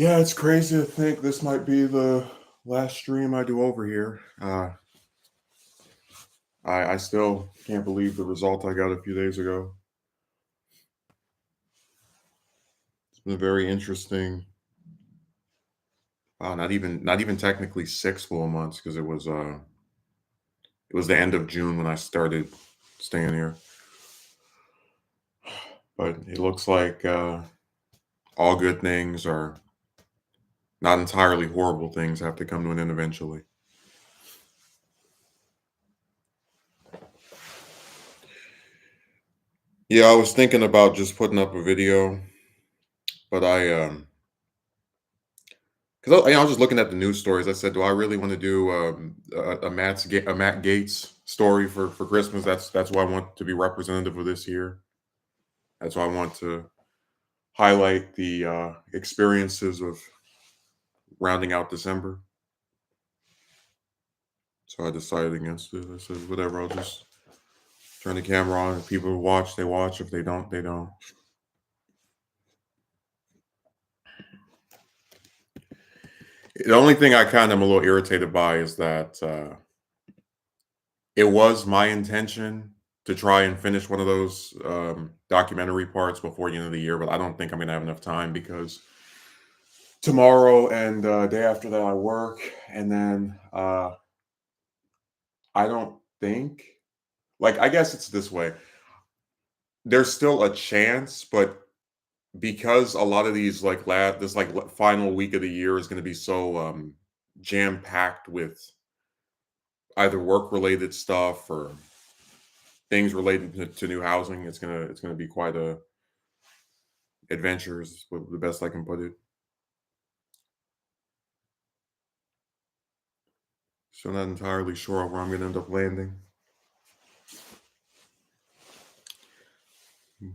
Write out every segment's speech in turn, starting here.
Yeah, it's crazy to think this might be the last stream I do over here. I still can't believe the result I got a few days ago. It's been very interesting. Wow, not even technically 6 full months because it was the end of June when I started staying here. But it looks like all good things are not entirely horrible things have to come to an end eventually. Yeah, I was thinking about just putting up a video, but because I was just looking at the news stories. I said, do I really want to do a Matt Gates story for Christmas? That's what I want to be representative of this year. That's why I want to highlight the experiences of rounding out December. So I decided against it. I said, whatever. I'll just turn the camera on. If people watch, they watch. If they don't, they don't. The only thing I kind of am a little irritated by is that it was my intention to try and finish one of those documentary parts before the end of the year, but I don't think I'm going to have enough time because tomorrow and day after that I work, and then I don't think, like, I guess it's this way. There's still a chance, but because a lot of these this final week of the year is going to be so jam packed with either work related stuff or things related to new housing, it's gonna be quite a adventure is the best I can put it. So I'm not entirely sure where I'm gonna end up landing,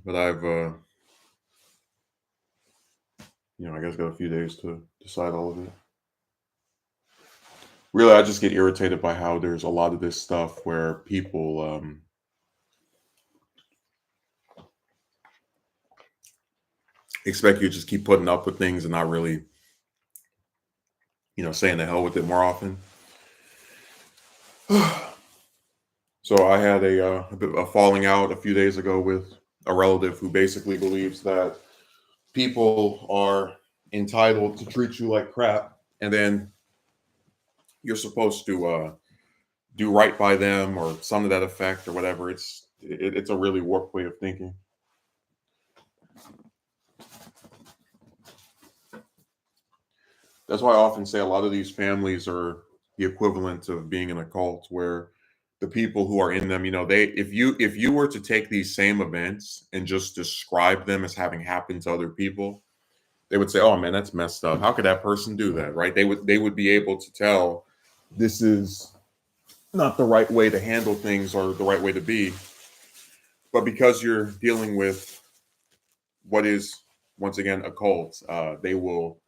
but I've I guess got a few days to decide all of it. Really, I just get irritated by how there's a lot of this stuff where people expect you to just keep putting up with things and not really, saying the hell with it more often. So I had a bit of a falling out a few days ago with a relative who basically believes that people are entitled to treat you like crap, and then you're supposed to do right by them or something to that effect or whatever. It's a really warped way of thinking. That's why I often say a lot of these families are the equivalent of being in a cult, where the people who are in them, they if you were to take these same events and just describe them as having happened to other people, they would say, "Oh man, that's messed up. How could that person do that?" Right? They would be able to tell this is not the right way to handle things or the right way to be. But because you're dealing with what is once again a cult, they will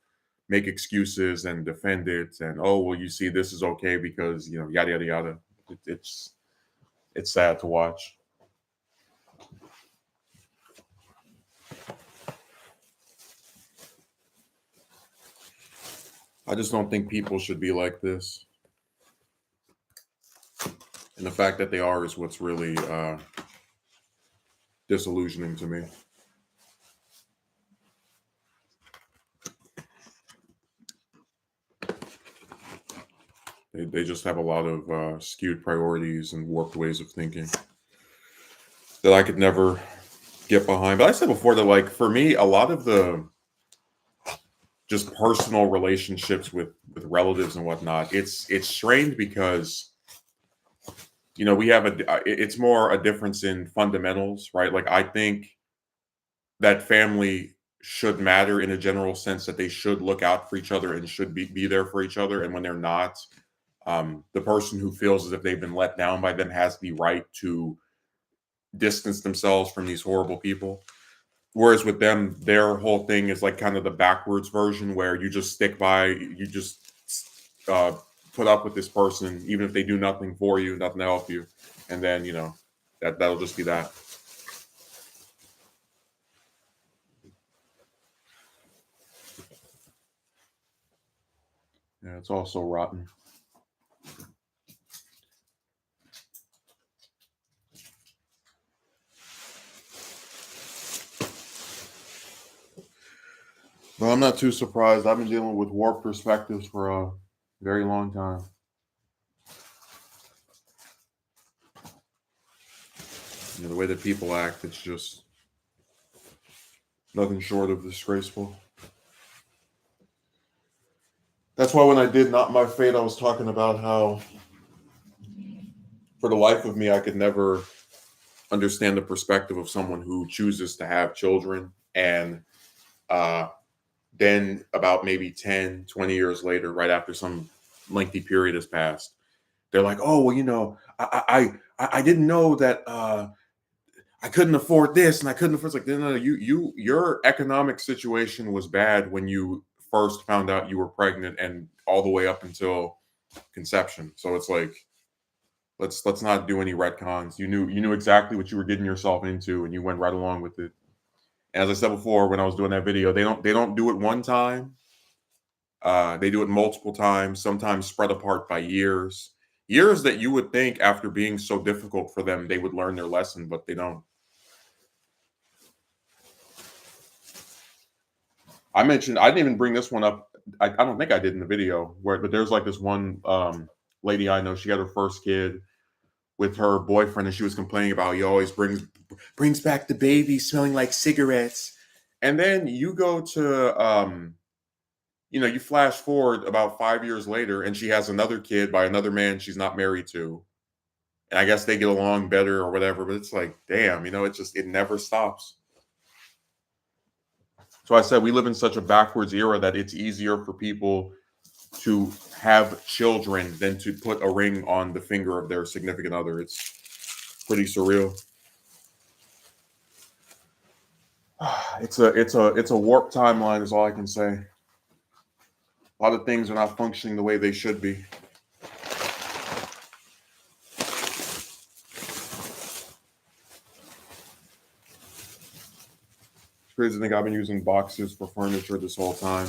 make excuses and defend it, and oh well, you see, this is okay because yada yada yada. It's sad to watch. I just don't think people should be like this, and the fact that they are is what's really disillusioning to me. They just have a lot of skewed priorities and warped ways of thinking that I could never get behind. But I said before that, like, for me, a lot of the just personal relationships with relatives and whatnot, it's strained because we have it's more a difference in fundamentals, right? Like, I think that family should matter in a general sense, that they should look out for each other and should be there for each other. And when they're not, the person who feels as if they've been let down by them has the right to distance themselves from these horrible people. Whereas with them, their whole thing is like kind of the backwards version, where you just stick by, you just uh, put up with this person, even if they do nothing for you, nothing to help you, and then that'll just be that. Yeah, it's also rotten. Well, I'm not too surprised. I've been dealing with warped perspectives for a very long time. You know, the way that people act, it's just nothing short of disgraceful. That's why when I did Not My Fate, I was talking about how, for the life of me, I could never understand the perspective of someone who chooses to have children and uh, then about maybe 10, 20 years later, right after some lengthy period has passed, they're like, oh, well, I didn't know that I couldn't afford this and I couldn't afford. It's like, no, your economic situation was bad when you first found out you were pregnant and all the way up until conception. So it's like, let's not do any retcons. You knew exactly what you were getting yourself into, and you went right along with it. And as I said before, when I was doing that video, they don't do it one time. They do it multiple times, sometimes spread apart by years. Years that you would think, after being so difficult for them, they would learn their lesson, but they don't. I mentioned I didn't even bring this one up. I don't think I did in the video, but there's like this one lady I know. She had her first kid with her boyfriend, and she was complaining about he always brings back the baby smelling like cigarettes. And then you go to you flash forward about 5 years later, and she has another kid by another man she's not married to, and I guess they get along better or whatever. But it's like, damn, it never stops. So I said we live in such a backwards era that it's easier for people to have children than to put a ring on the finger of their significant other. It's pretty surreal. It's a warped timeline is all I can say. A lot of things are not functioning the way they should be. It's crazy to think I've been using boxes for furniture this whole time.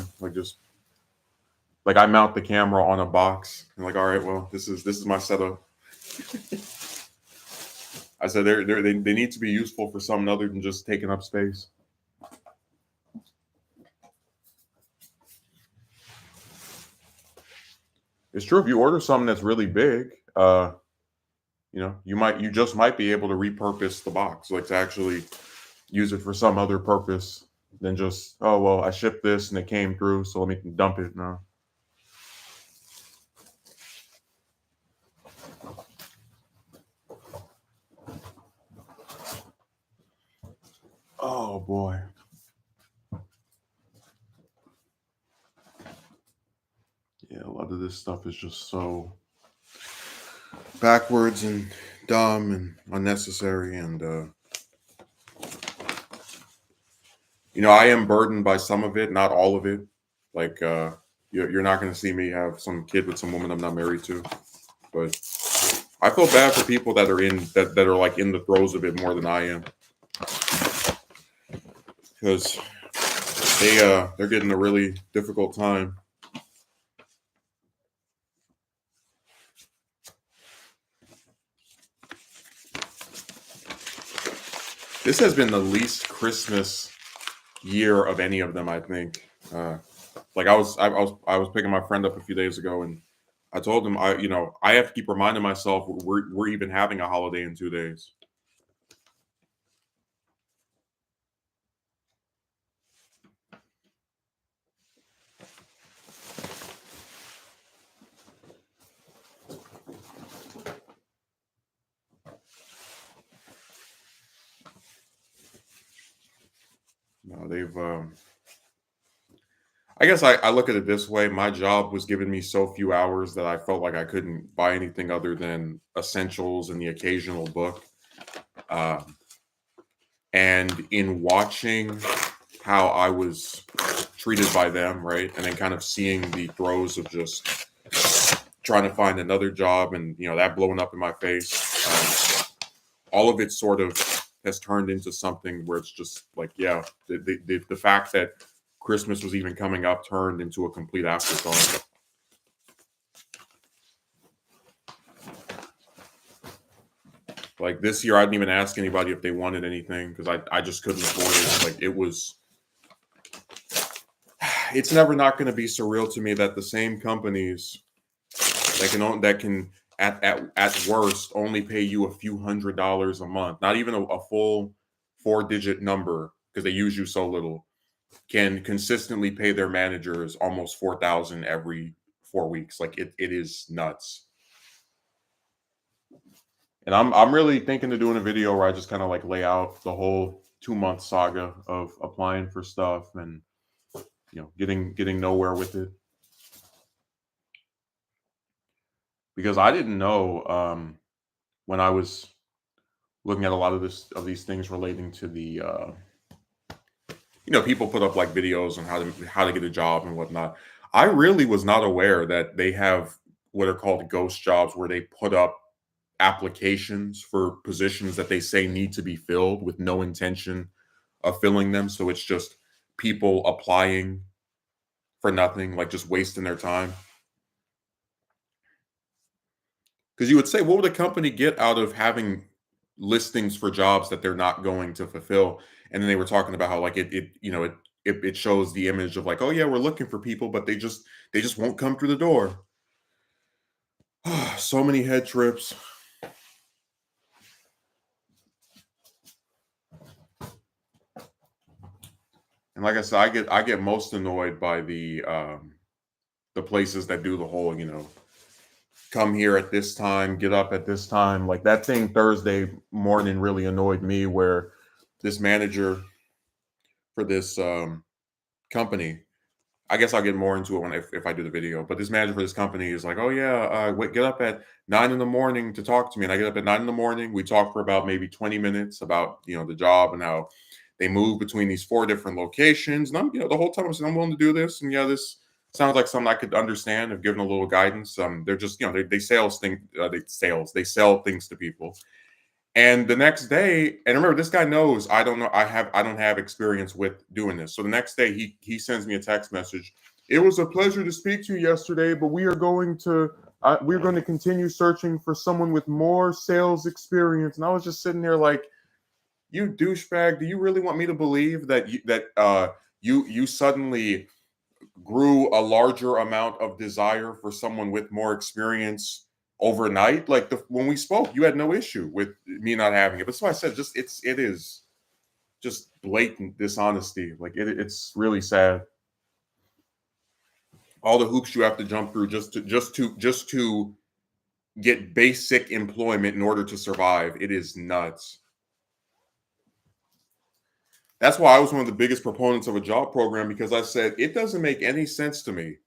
Like I mount the camera on a box and like, all right, well, this is my setup. I said they need to be useful for something other than just taking up space. It's true, if you order something that's really big, you just might be able to repurpose the box, like to actually use it for some other purpose than just, oh well, I shipped this and it came through, so let me dump it now. Oh boy. Yeah, a lot of this stuff is just so backwards and dumb and unnecessary, and I am burdened by some of it, not all of it. Like you're not going to see me have some kid with some woman I'm not married to, but I feel bad for people that are like in the throes of it more than I am, because they're getting a really difficult time. This has been the least Christmas year of any of them, I think. Like I was picking my friend up a few days ago, and I told him I have to keep reminding myself we're even having a holiday in 2 days. No, they've. I guess I look at it this way. My job was giving me so few hours that I felt like I couldn't buy anything other than essentials and the occasional book. Um, and in watching how I was treated by them, right, and then kind of seeing the throes of just trying to find another job, and that blowing up in my face, all of it sort of has turned into something where it's just like, yeah, the fact that Christmas was even coming up turned into a complete afterthought. Like this year, I didn't even ask anybody if they wanted anything because I just couldn't afford it. Like it was, it's never not going to be surreal to me that the same companies that can at worst only pay you a few $100s a month, not even a full 4-digit number because they use you so little, can consistently pay their managers almost 4,000 every 4 weeks. Like it is nuts. And I'm really thinking of doing a video where I just kind of like lay out the whole 2 month saga of applying for stuff and getting nowhere with it, because I didn't know when I was looking at a lot of these things relating to the people put up like videos on how to get a job and whatnot. I really was not aware that they have what are called ghost jobs, where they put up applications for positions that they say need to be filled with no intention of filling them. So it's just people applying for nothing, like just wasting their time. Because you would say, what would a company get out of having listings for jobs that they're not going to fulfill? And then they were talking about how like it shows the image of like, oh yeah, we're looking for people, but they just won't come through the door. So many head trips. And like I said, I get most annoyed by the places that do the whole, come here at this time, get up at this time. Like that thing Thursday morning really annoyed me, where this manager for this company, I guess I'll get more into it if I do the video. But this manager for this company is like, "Oh yeah, wait, get up at 9 in the morning to talk to me." And I get up at 9 in the morning. We talk for about maybe 20 minutes about the job and how they move between these 4 different locations. And I'm the whole time I'm saying I'm willing to do this. And yeah, this sounds like something I could understand if given a little guidance. They're just they sales thing they sell things to people. And the next day, and remember, this guy knows I don't know. I don't have experience with doing this. So the next day, he sends me a text message. It was a pleasure to speak to you yesterday, but we're going to continue searching for someone with more sales experience. And I was just sitting there like, you douchebag, do you really want me to believe that you suddenly grew a larger amount of desire for someone with more experience overnight? Like when we spoke, you had no issue with me not having it. But so I said, it is just blatant dishonesty. Like it's really sad. All the hoops you have to jump through just to get basic employment in order to survive. It is nuts. That's why I was one of the biggest proponents of a job program, because I said it doesn't make any sense to me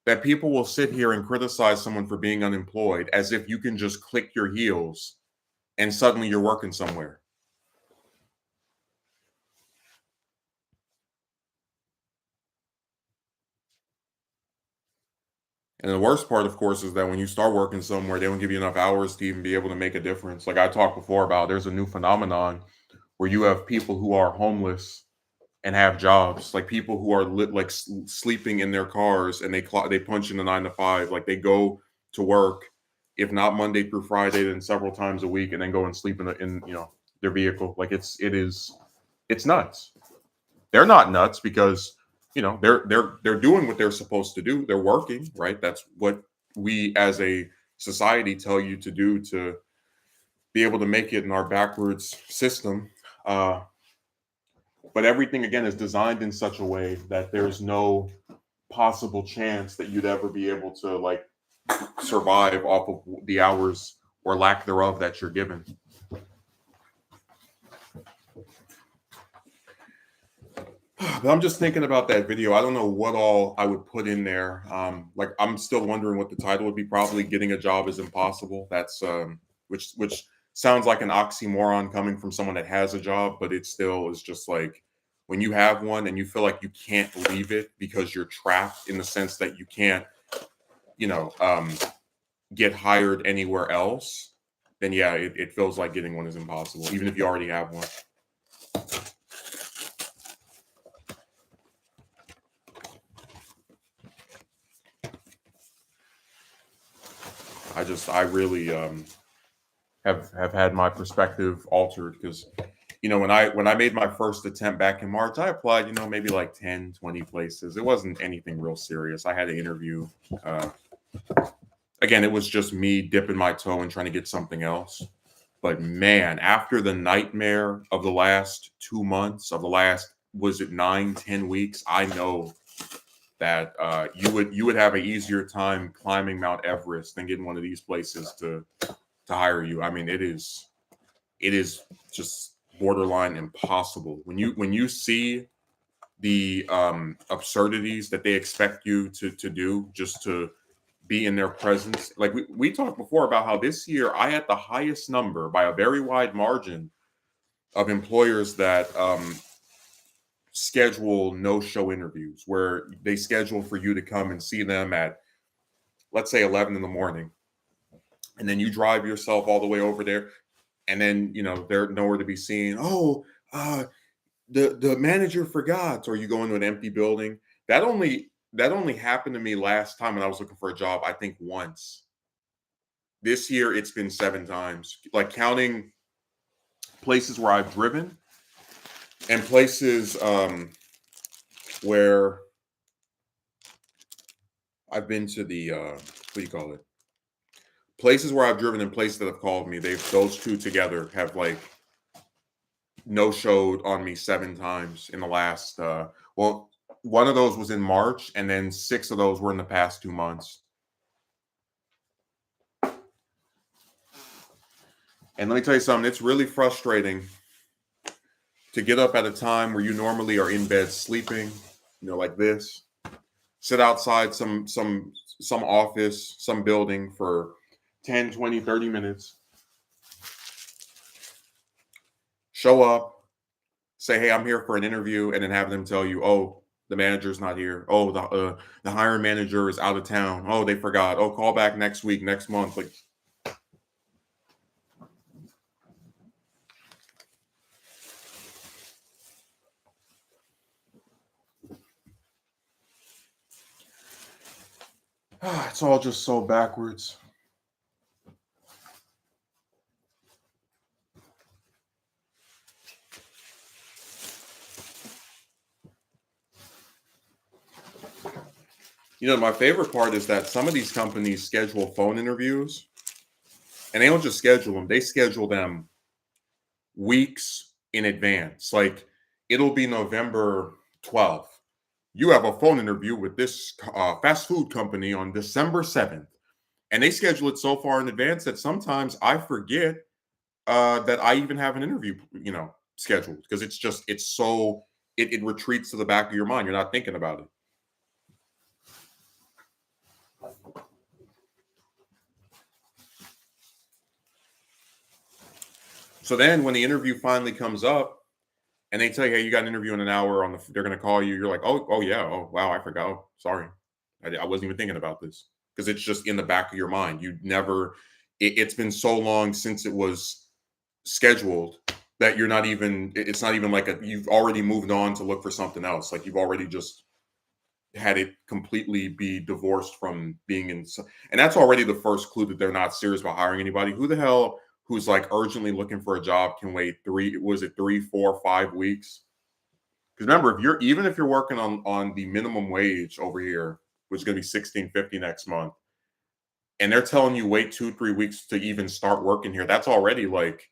that people will sit here and criticize someone for being unemployed as if you can just click your heels and suddenly you're working somewhere. And the worst part, of course, is that when you start working somewhere, they don't give you enough hours to even be able to make a difference. Like I talked before about, there's a new phenomenon where you have people who are homeless and have jobs, like people who are sleeping in their cars, and they punch in the 9 to 5. Like they go to work, if not Monday through Friday, then several times a week, and then go and sleep in their vehicle. Like it's nuts. They're not nuts because they're doing what they're supposed to do. They're working, right? That's what we as a society tell you to do to be able to make it in our backwards system. But everything again is designed in such a way that there's no possible chance that you'd ever be able to like survive off of the hours or lack thereof that you're given. But I'm just thinking about that video. I don't know what all I would put in there. Like I'm still wondering what the title would be. Probably "Getting a Job is Impossible." That's which sounds like an oxymoron coming from someone that has a job, but it still is just like when you have one and you feel like you can't leave it because you're trapped in the sense that you can't, you know, um, get hired anywhere else. Then yeah, it feels like getting one is impossible, even if you already have one. I really have had my perspective altered because when I made my first attempt back in March, I applied, maybe like 10, 20 places. It wasn't anything real serious. I had an interview. Again, it was just me dipping my toe and trying to get something else. But man, after the nightmare of the last 2 months, of the last, was it 9, 10 weeks, I know that you would have an easier time climbing Mount Everest than getting one of these places to hire you. I mean, it is just borderline impossible when you see the absurdities that they expect you to do just to be in their presence. Like we talked before about how this year I had the highest number by a very wide margin of employers that schedule no-show interviews, where they schedule for you to come and see them at, let's say, 11 in the morning, and then you drive yourself all the way over there, and then they're nowhere to be seen. Oh, the manager forgot, or you go into an empty building. That only happened to me last time when I was looking for a job, I think once. This year it's been 7 times, like counting places where I've driven and places where I've been to the what do you call it? Places where I've driven and places that have called me. Those two together have like no showed on me 7 times in the last well, one of those was in March, and then 6 of those were in the past 2 months. And let me tell you something, it's really frustrating to get up at a time where you normally are in bed sleeping, like this, sit outside some office, some building for 10, 20, 30 minutes, show up, say, hey, I'm here for an interview, and then have them tell you, oh, the manager's not here. Oh, the hiring manager is out of town. Oh, they forgot. Oh, call back next week, next month. Like, it's all just so backwards. My favorite part is that some of these companies schedule phone interviews, and they don't just schedule them, they schedule them weeks in advance. Like, it'll be November 12th. You have a phone interview with this fast food company on December 7th. And they schedule it so far in advance that sometimes I forget that I even have an interview, scheduled, because it retreats to the back of your mind. You're not thinking about it. So then when the interview finally comes up and they tell you, hey, you got an interview in an hour, they're going to call you. You're like, oh yeah. Oh, wow. I forgot. Oh, sorry. I wasn't even thinking about this, because it's just in the back of your mind. It's been so long since it was scheduled that it's not even like you've already moved on to look for something else. Like, you've already just had it completely be divorced from being in. And that's already the first clue that they're not serious about hiring anybody. Who the hell who's like urgently looking for a job can wait 3, 4, 5 weeks? Because remember, if you're working on the minimum wage over here, which is going to be $16.50 next month, and they're telling you wait 2-3 weeks to even start working here, that's already like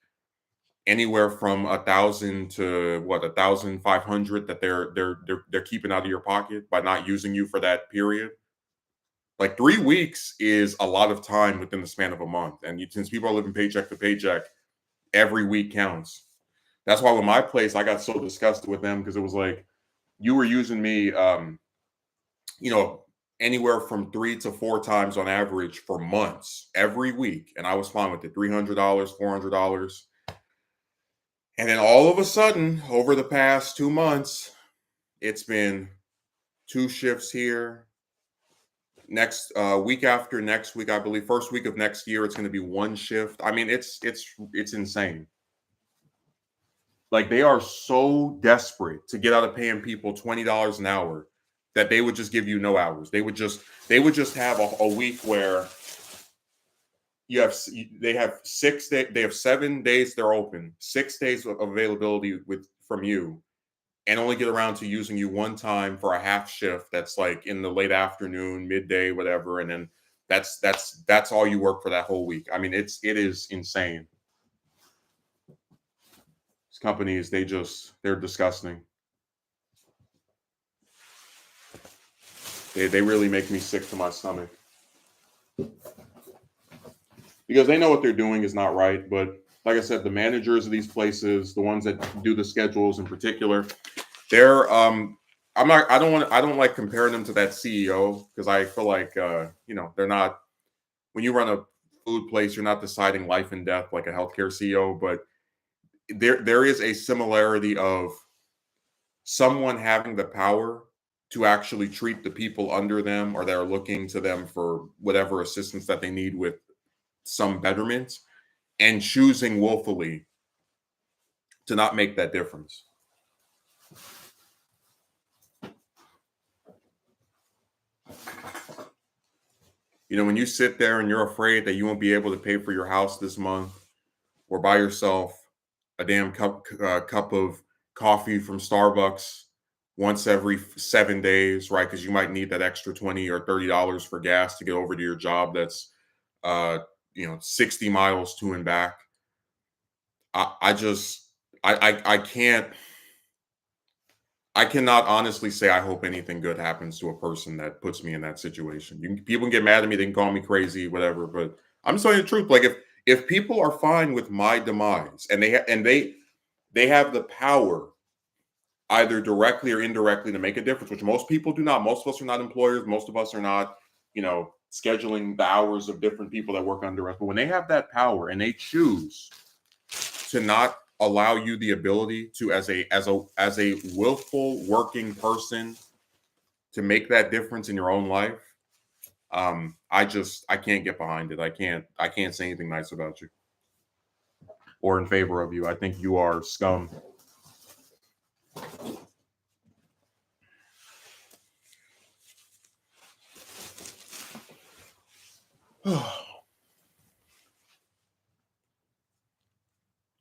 anywhere from 1,000 to 1,500 that they're keeping out of your pocket by not using you for that period. Like, 3 weeks is a lot of time within the span of a month, and since people are living paycheck to paycheck, every week counts. That's why with my place, I got so disgusted with them, because it was like, you were using me, anywhere from 3 to 4 times on average for months, every week, and I was fine with it. $300, $400, and then all of a sudden, over the past 2 months, it's been 2 shifts here. Next week after next week, I believe, first week of next year, it's going to be 1 shift. I mean, it's insane. Like, they are so desperate to get out of paying people $20 an hour that they would just give you no hours. They would just have a week where they have 6 day they have 7 days they're open, 6 days of availability with from you, and only get around to using you one time for a half shift that's like in the late afternoon, midday, whatever, and then that's all you work for that whole week. I mean, it is insane. These companies, they're disgusting. They really make me sick to my stomach because they know what they're doing is not right. But like I said, the managers of these places, the ones that do the schedules in particular, they're I don't like comparing them to that CEO because I feel like they're not, when you run a food place, you're not deciding life and death like a healthcare CEO, but there is a similarity of someone having the power to actually treat the people under them or that are looking to them for whatever assistance that they need with some betterment, and choosing willfully to not make that difference. When you sit there and you're afraid that you won't be able to pay for your house this month or buy yourself a damn cup of coffee from Starbucks once every 7 days, right? Because you might need that extra $20 or $30 for gas to get over to your job that's 60 miles to and back. I just I can't I cannot honestly say I hope anything good happens to a person that puts me in that situation. People can get mad at me, they can call me crazy, whatever, but I'm just telling you the truth. Like if people are fine with my demise and they have the power either directly or indirectly to make a difference, which most people do not. Most of us are not employers. Most of us are not, scheduling the hours of different people that work under us. But when they have that power and they choose to not allow you the ability to, as a willful working person, to make that difference in your own life, I can't get behind it. I can't say anything nice about you or in favor of you. I think you are scum.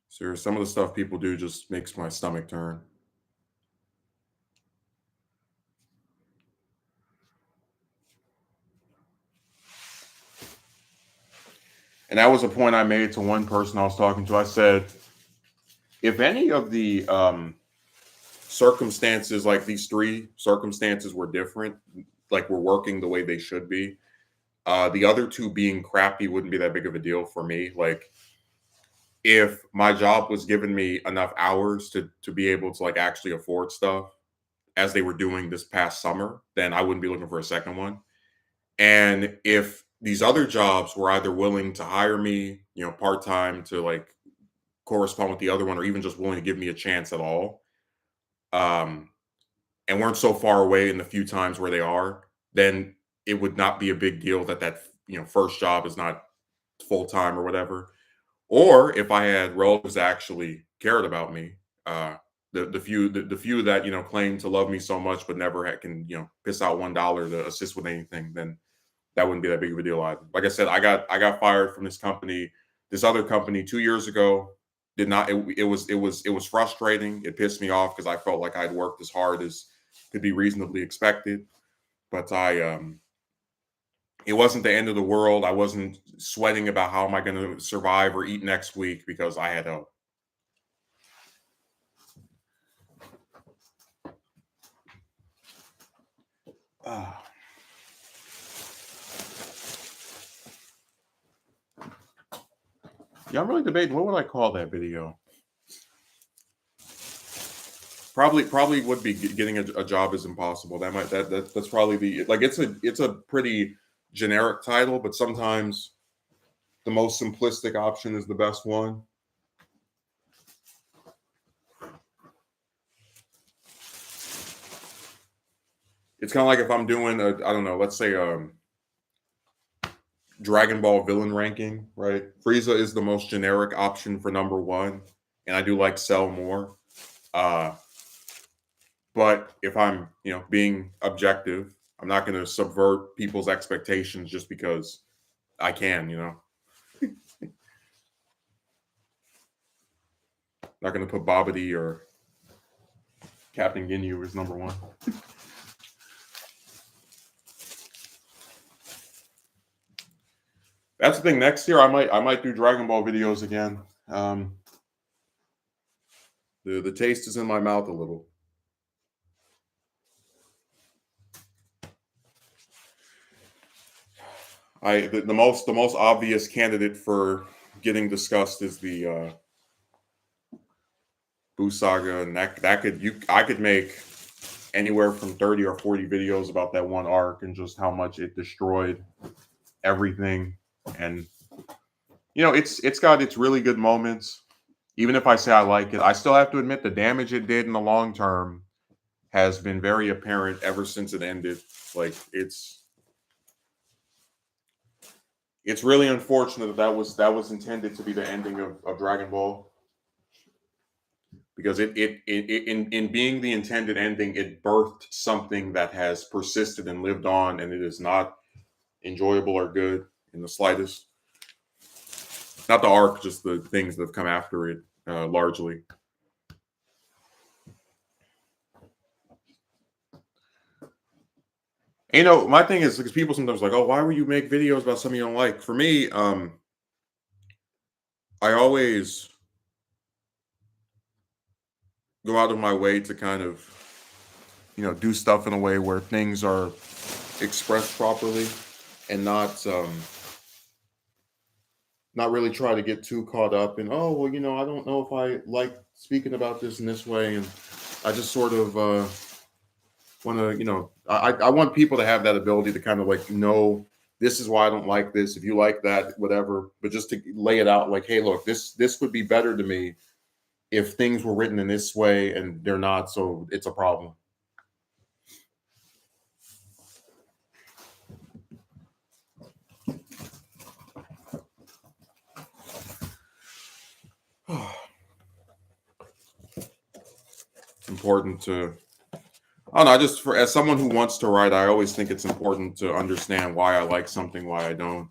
Sir, some of the stuff people do just makes my stomach turn. And that was a point I made to one person I was talking to. I said, if any of the circumstances, like these three circumstances, were different, like we're working the way they should be, the other two being crappy wouldn't be that big of a deal for me. Like, if my job was giving me enough hours to be able to like actually afford stuff as they were doing this past summer, then I wouldn't be looking for a second one. And if these other jobs were either willing to hire me, part time to like correspond with the other one, or even just willing to give me a chance at all, um, and weren't so far away in the few times where they are, then it would not be a big deal that first job is not full time or whatever. Or if I had relatives that actually cared about me, uh, the few that claim to love me so much but never can piss out $1 to assist with anything, then that wouldn't be that big of a deal either. Like I said, I got fired from this company, this other company 2 years ago. Did not it was frustrating. It pissed me off because I felt like I'd worked as hard as could be reasonably expected. But it wasn't the end of the world. I wasn't sweating about how am I going to survive or eat next week because I had help. Yeah, I'm really debating what would I call that video. Probably would be getting a job is impossible. That's probably the, like, it's a pretty generic title, but sometimes the most simplistic option is the best one. It's kind of like if I'm doing I don't know, let's say Dragon Ball villain ranking, right? Frieza is the most generic option for number one, and I do like Cell more. Uh, but if I'm, being objective, I'm not going to subvert people's expectations just because I can. Not going to put Babidi or Captain Ginyu as number one. That's the thing. Next year, I might do Dragon Ball videos again. The taste is in my mouth a little. The most obvious candidate for getting discussed is the Buu Saga, and I could make anywhere from 30 or 40 videos about that one arc and just how much it destroyed everything. And it's got its really good moments. Even if I say I like it, I still have to admit the damage it did in the long term has been very apparent ever since it ended. Like it's really unfortunate that was intended to be the ending of Dragon Ball, because it in being the intended ending, it birthed something that has persisted and lived on, and it is not enjoyable or good in the slightest. Not the arc, just the things that have come after it, largely. My thing is, because people sometimes like, oh, why would you make videos about something you don't like? For me, I always go out of my way to kind of, do stuff in a way where things are expressed properly and not really try to get too caught up in, oh, well, I don't know if I like speaking about this in this way. And I just sort of want to, I want people to have that ability to kind of like, this is why I don't like this. If you like that, whatever, but just to lay it out like, hey, look, this would be better to me if things were written in this way, and they're not, so it's a problem. Important to, I don't know, as someone who wants to write, I always think it's important to understand why I like something, why I don't.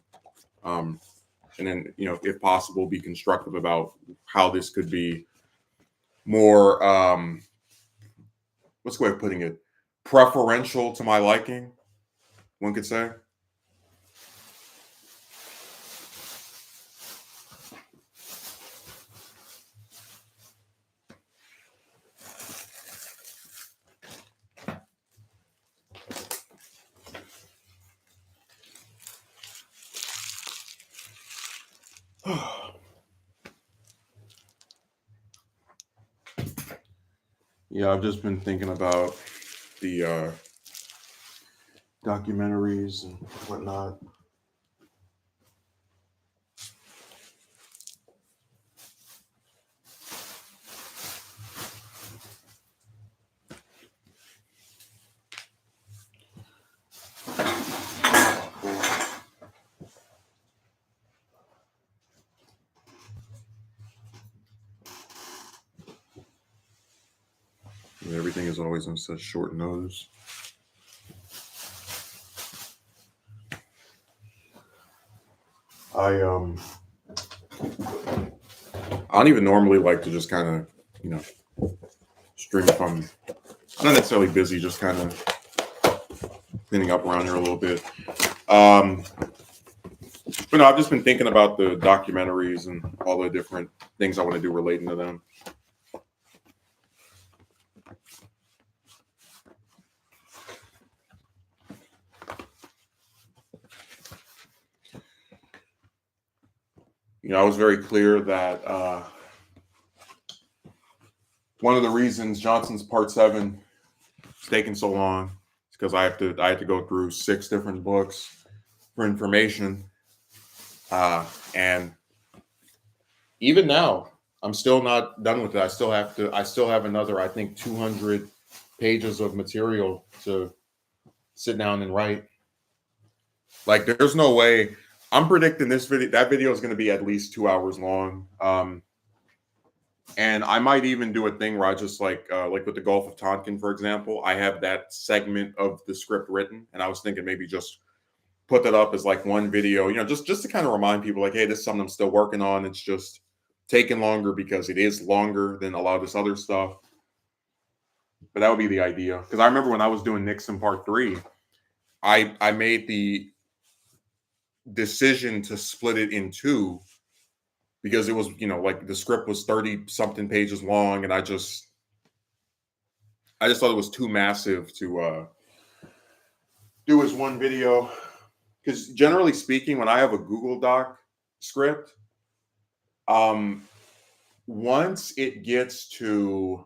And then, if possible, be constructive about how this could be more, what's the way of putting it? Preferential to my liking, one could say. Yeah, I've just been thinking about the documentaries and whatnot. Everything is always on such short notice. I don't even normally like to just kind of, stream if I'm not necessarily busy, just kind of cleaning up around here a little bit. But no, I've just been thinking about the documentaries and all the different things I want to do relating to them. I was very clear that one of the reasons Johnson's Part 7 is taking so long is because I had to go through 6 different books for information, and even now I'm still not done with it. I still have another, I think, 200 pages of material to sit down and write. Like, there's no way. I'm predicting that video is going to be at least 2 hours long. And I might even do a thing where I just like with the Gulf of Tonkin, for example, I have that segment of the script written, and I was thinking maybe just put that up as like one video, just to kind of remind people like, hey, this is something I'm still working on. It's just taking longer because it is longer than a lot of this other stuff. But that would be the idea. Because I remember when I was doing Nixon Part 3, I made the decision to split it in two because it was, like the script was 30 something pages long, and I just thought it was too massive to do as one video. Because generally speaking, when I have a Google Doc script, once it gets to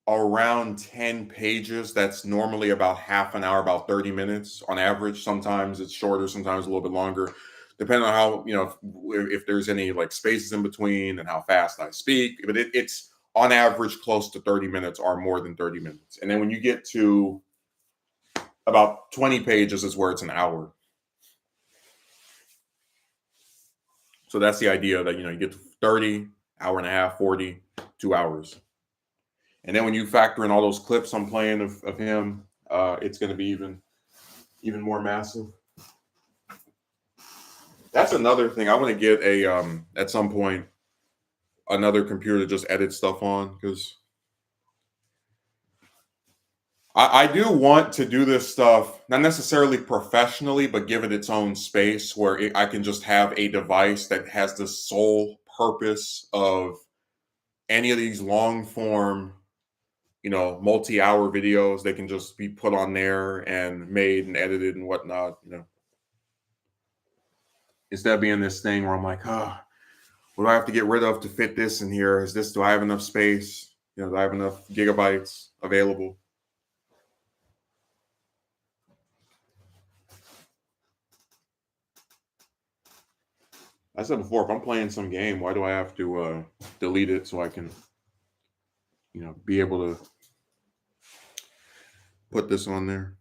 around 10 pages, that's normally about half an hour, about 30 minutes on average. Sometimes it's shorter, sometimes a little bit longer, depending on how, if there's any like spaces in between and how fast I speak. But it's on average close to 30 minutes or more than 30 minutes. And then when you get to about 20 pages is where it's an hour. So that's the idea that, you get to 30, hour and a half, 40, 2 hours. And then when you factor in all those clips I'm playing of him, it's going to be even more massive. That's another thing. I want to get at some point another computer to just edit stuff on, because I do want to do this stuff, not necessarily professionally, but give it its own space where I can just have a device that has the sole purpose of any of these long form, multi-hour videos. They can just be put on there and made and edited and whatnot, instead of being this thing where I'm like, what do I have to get rid of to fit this in here? Do I have enough space? Do I have enough gigabytes available? I said before, if I'm playing some game, why do I have to delete it so I can, be able to put this on there?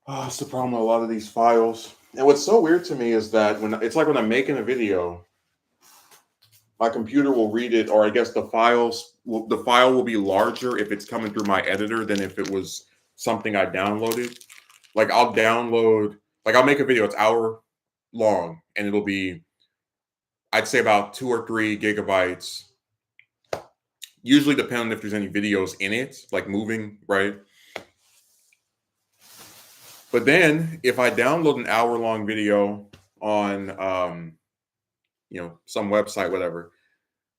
It's the problem with a lot of these files. And what's so weird to me is that when I'm making a video, my computer will read it, or I guess the file will be larger if it's coming through my editor than if it was something I downloaded. Like I'll make a video, it's hour long, and it'll be, I'd say, about 2 or 3 gigabytes. Usually depending if there's any videos in it, like moving, right? But then if I download an hour-long video on some website, whatever,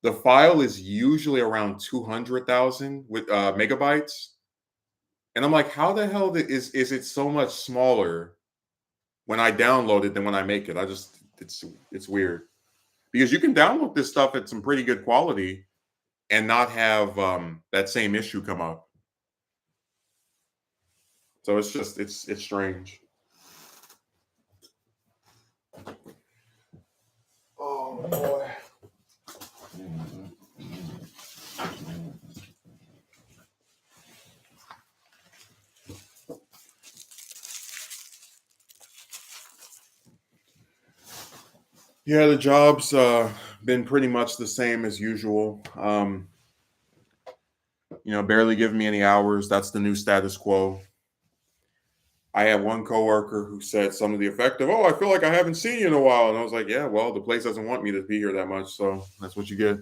the file is usually around 200,000 with megabytes. And I'm like, how the hell is it so much smaller when I download it than when I make it? It's weird. Because you can download this stuff at some pretty good quality and not have that same issue come up. So it's strange. Oh boy. Yeah, the job's been pretty much the same as usual. Barely giving me any hours. That's the new status quo. I had one coworker who said something to the effect of, "Oh, I feel like I haven't seen you in a while." And I was like, "Yeah, well, the place doesn't want me to be here that much, so that's what you get."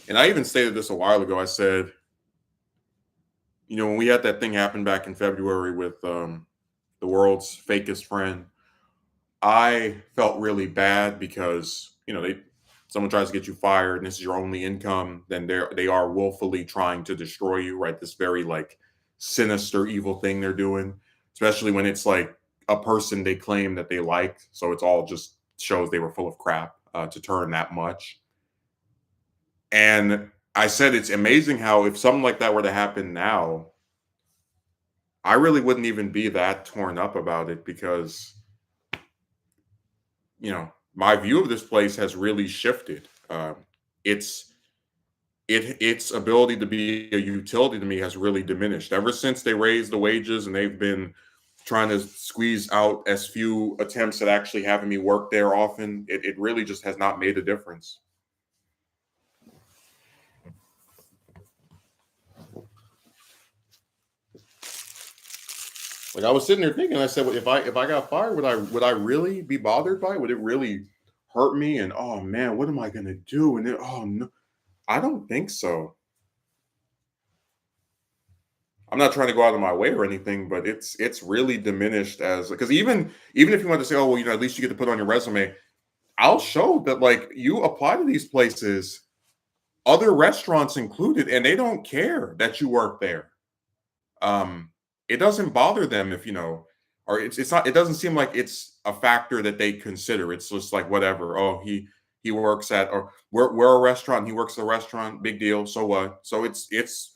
And I even stated this a while ago. I said, when we had that thing happen back in February with the world's fakest friend, I felt really bad because, someone tries to get you fired and this is your only income, then they are willfully trying to destroy you, right? This very like sinister, evil thing they're doing, especially when it's like a person they claim that they liked. So it's all just shows they were full of crap to turn that much. And I said, it's amazing how if something like that were to happen now, I really wouldn't even be that torn up about it because, my view of this place has really shifted. It's its ability to be a utility to me has really diminished ever since they raised the wages, and they've been trying to squeeze out as few attempts at actually having me work there often. It really just has not made a difference. Like I was sitting there thinking, I said, well, if I got fired, would I really be bothered by it? Would it really hurt me? And oh man, what am I gonna do? And then, oh no, I don't think so. I'm not trying to go out of my way or anything, but it's really diminished as because even if you want to say, oh well, at least you get to put on your resume, I'll show that like you apply to these places, other restaurants included, and they don't care that you work there. Um, it doesn't bother them if or it's not. It doesn't seem like it's a factor that they consider. It's just like whatever. Oh, he works at or we're a restaurant. He works at a restaurant. Big deal. So what? So it's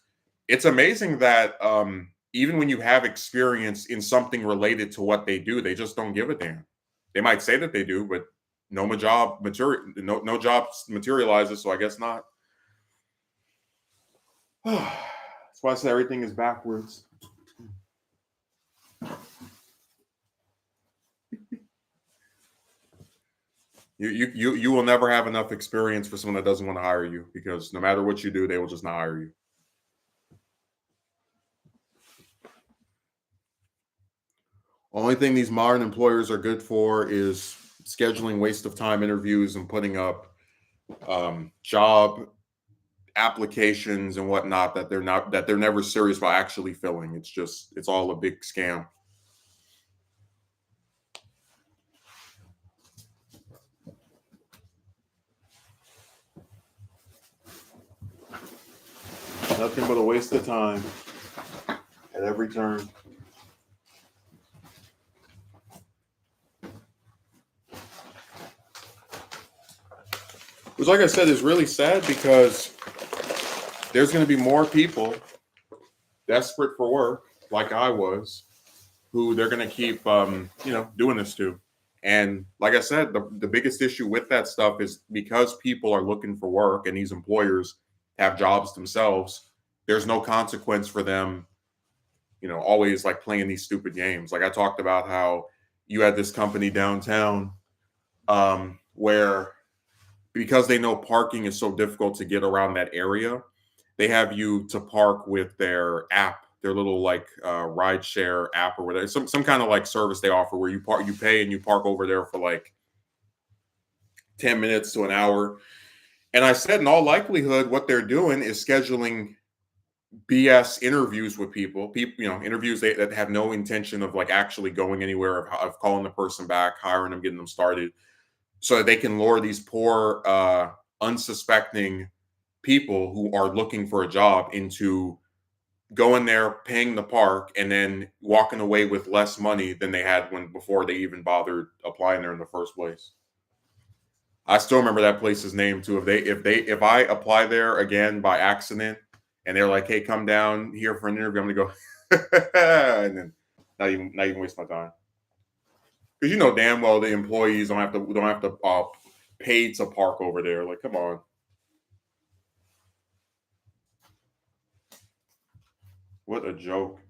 amazing that even when you have experience in something related to what they do, they just don't give a damn. They might say that they do, but no job materializes. So I guess not. That's why I say everything is backwards. You will never have enough experience for someone that doesn't want to hire you because no matter what you do, they will just not hire you. Only thing these modern employers are good for is scheduling waste of time interviews and putting up job applications and whatnot that they're never serious about actually filling. It's all a big scam. Nothing but a waste of time at every turn. Which, like I said, is really sad because there's going to be more people desperate for work, like I was, who they're going to keep, doing this to. And like I said, the biggest issue with that stuff is because people are looking for work and these employers have jobs themselves, there's no consequence for them, always like playing these stupid games. Like I talked about how you had this company downtown where because they know parking is so difficult to get around that area, they have you to park with their app, their little like ride share app or whatever, some kind of like service they offer where you pay and you park over there for like 10 minutes to an hour. And I said, in all likelihood, what they're doing is scheduling BS interviews with people, interviews that have no intention of like actually going anywhere, of calling the person back, hiring them, getting them started, so that they can lure these poor, unsuspecting people who are looking for a job into going there, paying the park, and then walking away with less money than they had when before they even bothered applying there in the first place. I still remember that place's name too. If I apply there again by accident and they're like, "Hey, come down here for an interview," I'm gonna go and then not even waste my time because you know damn well the employees don't have to pay to park over there. Like, come on, what a joke.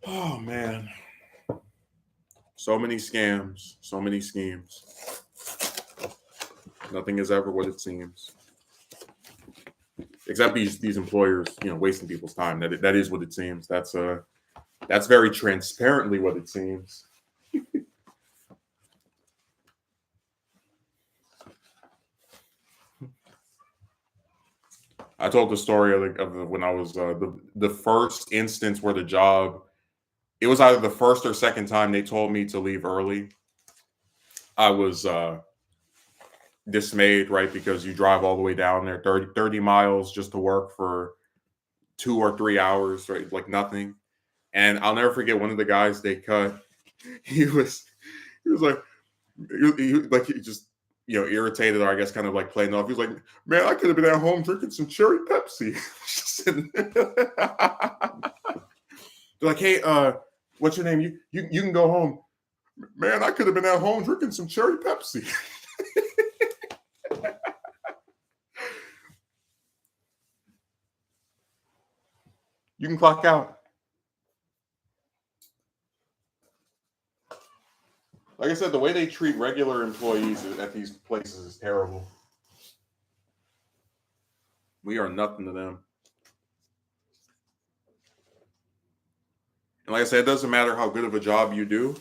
Oh man, so many scams, so many schemes. Nothing is ever what it seems. Except these employers, wasting people's time. That is what it seems. That's very transparently what it seems. I told the story of when I was the first instance where the job. It was either the first or second time they told me to leave early. I was dismayed, right? Because you drive all the way down there 30 miles just to work for 2 or 3 hours, right? Like nothing. And I'll never forget one of the guys they cut. He was he was like he just irritated, or I guess kind of like playing off. He's like, man, I could have been at home drinking some cherry Pepsi. They're like, hey, what's your name? You can go home. Man, I could have been at home drinking some cherry Pepsi. You can clock out. Like I said, the way they treat regular employees at these places is terrible. We are nothing to them. And like I said, it doesn't matter how good of a job you do.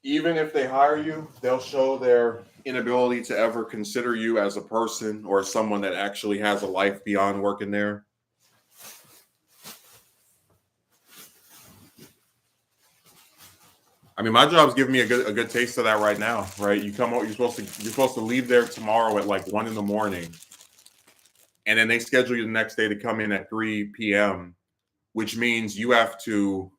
Even if they hire you, they'll show their inability to ever consider you as a person or someone that actually has a life beyond working there. I mean, my job's giving me a good taste of that right now, right? You come out, you're supposed to leave there tomorrow at like 1 a.m, and then they schedule you the next day to come in at 3 p.m., which means you have to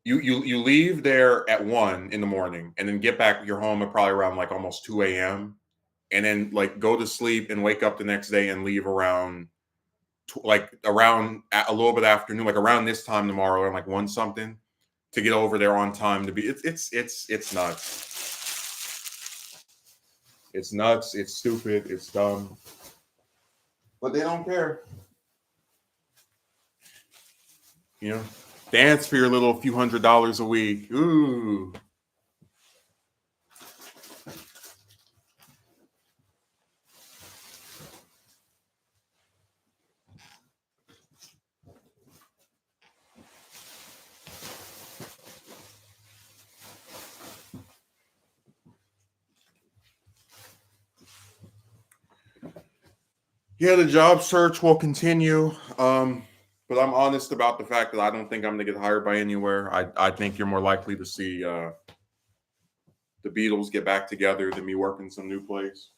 you leave there at 1 in the morning and then get back your home at probably around like almost 2 a.m., and then like go to sleep and wake up the next day and leave around around a little bit afternoon, like around this time tomorrow, and like 1 something, to get over there on time to be. It's nuts. It's nuts. It's stupid. It's dumb. But they don't care. Dance for your little few $100s a week. Ooh. Yeah, the job search will continue. But I'm honest about the fact that I don't think I'm going to get hired by anywhere. I think you're more likely to see the Beatles get back together than me working some new place.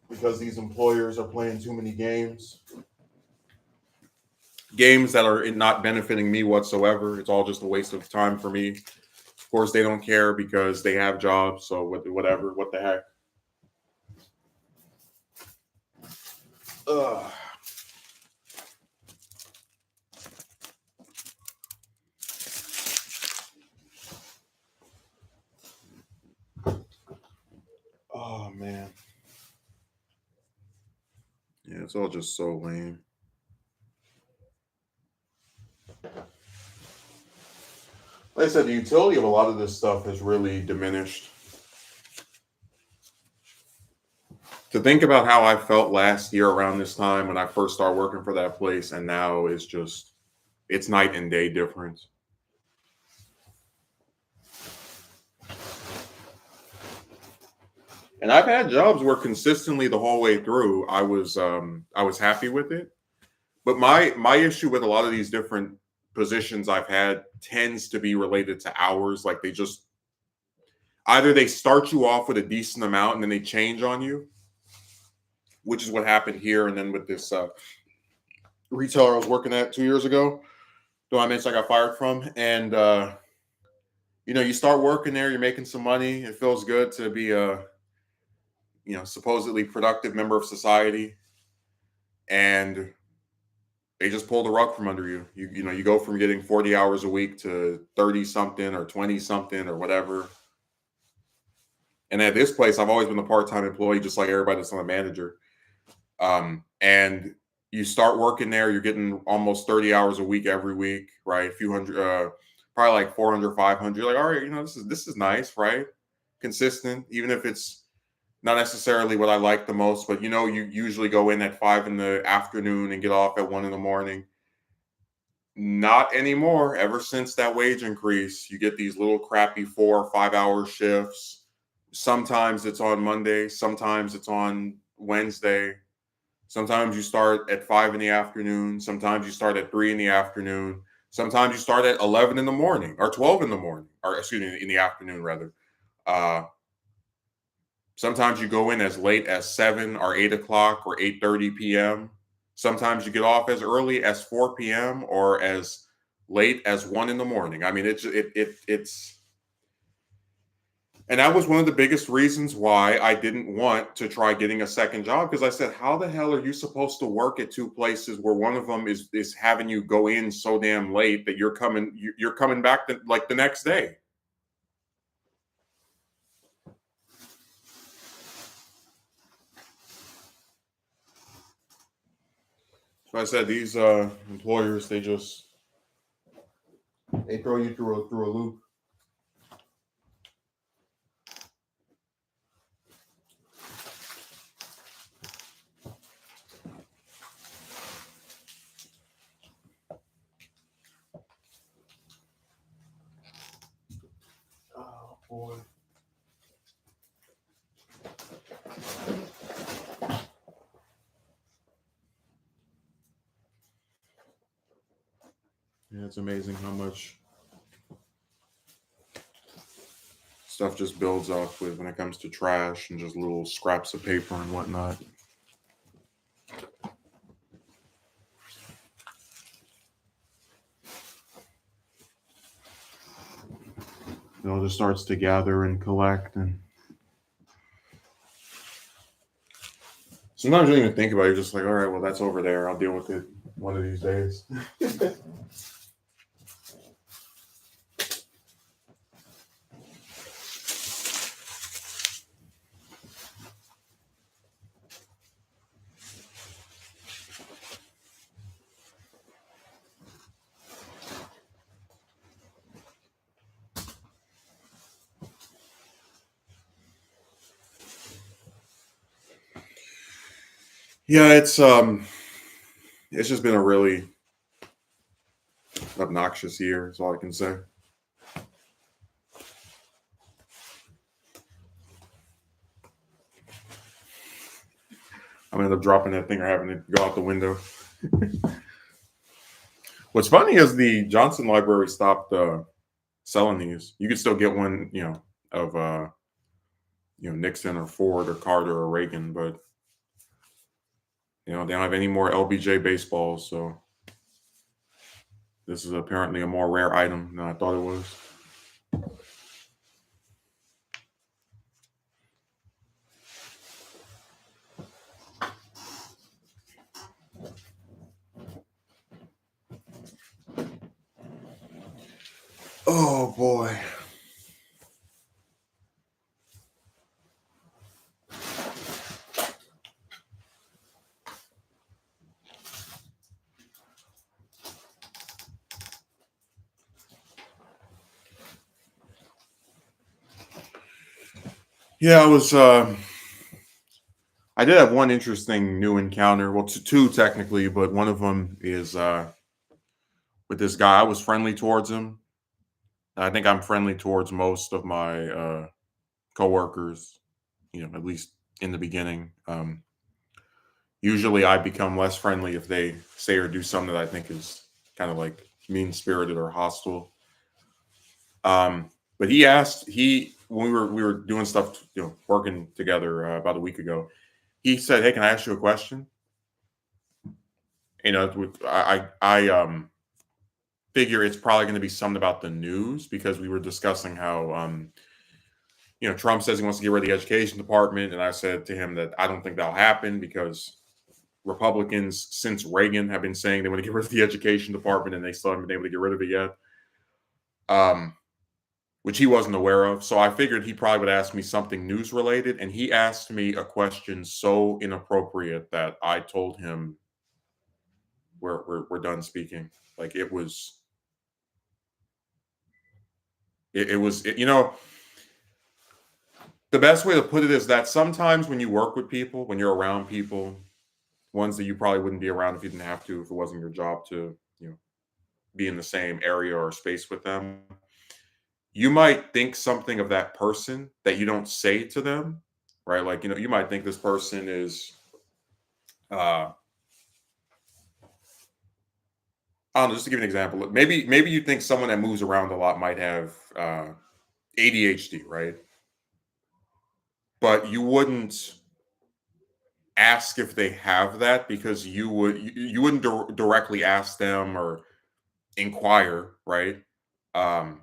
Because these employers are playing too many games. Games that are not benefiting me whatsoever. It's all just a waste of time for me. Of course, they don't care because they have jobs. So whatever, what the heck. Ugh. Oh man. Yeah, it's all just so lame. Like I said, the utility of a lot of this stuff has really diminished. To think about how I felt last year around this time when I first started working for that place, and now it's night and day difference. And I've had jobs where consistently the whole way through I was happy with it. But my issue with a lot of these different positions I've had tends to be related to hours. Like either they start you off with a decent amount and then they change on you, which is what happened here. And then with this retailer I was working at 2 years ago, though I mentioned I got fired from, and you start working there, you're making some money, it feels good to be a supposedly productive member of society, and they just pull the rug from under you. You go from getting 40 hours a week to 30 something or 20 something or whatever. And at this place, I've always been a part-time employee, just like everybody that's not a manager. And you start working there, you're getting almost 30 hours a week every week, right? A few hundred, probably like 400, 500. You're like, all right, this is nice, right? Consistent, even if it's not necessarily what I like the most, but you usually go in at 5 in the afternoon and get off at 1 in the morning. Not anymore. Ever since that wage increase, you get these little crappy 4 or 5 hour shifts. Sometimes it's on Monday, sometimes it's on Wednesday. Sometimes you start at 5 in the afternoon, sometimes you start at 3 in the afternoon, sometimes you start at 11 in the morning or 12 in the morning, or excuse me, in the afternoon rather. Sometimes you go in as late as 7 or 8 o'clock or 8:30 p.m. Sometimes you get off as early as 4 p.m. or as late as 1 in the morning. I mean, it's and that was one of the biggest reasons why I didn't want to try getting a second job, because I said, how the hell are you supposed to work at two places where one of them is having you go in so damn late that you're coming back like the next day. So I said these employers, they throw you through a loop. Oh boy. Yeah, it's amazing how much stuff just builds up with when it comes to trash and just little scraps of paper and whatnot. It all just starts to gather and collect, and sometimes you don't even think about it. You're just like, all right, well, that's over there. I'll deal with it one of these days. Yeah, it's just been a really obnoxious year. Is all I can say. I'm gonna end up dropping that thing or having it go out the window. What's funny is the Johnson Library stopped selling these. You could still get one, of Nixon or Ford or Carter or Reagan, but they don't have any more LBJ baseballs. So this is apparently a more rare item than I thought it was. Oh boy. Yeah, I did have one interesting new encounter. Well, two technically, but one of them is with this guy. I was friendly towards him. I think I'm friendly towards most of my coworkers, at least in the beginning. Usually I become less friendly if they say or do something that I think is kind of like mean spirited or hostile. But he when we were doing stuff, working together about a week ago. He said, "Hey, can I ask you a question?" I figure it's probably going to be something about the news, because we were discussing how Trump says he wants to get rid of the education department, and I said to him that I don't think that'll happen, because Republicans since Reagan have been saying they want to get rid of the education department, and they still haven't been able to get rid of it yet. Which he wasn't aware of. So I figured he probably would ask me something news related, and he asked me a question so inappropriate that I told him we're done speaking. Like the best way to put it is that sometimes when you work with people, when you're around people, ones that you probably wouldn't be around if you didn't have to, if it wasn't your job to, be in the same area or space with them, you might think something of that person that you don't say to them, right? Like, you might think this person is, uh, I don't know, just to give you an example, maybe you think someone that moves around a lot might have ADHD, right? But you wouldn't ask if they have that, because you wouldn't directly ask them, or inquire, right? Um,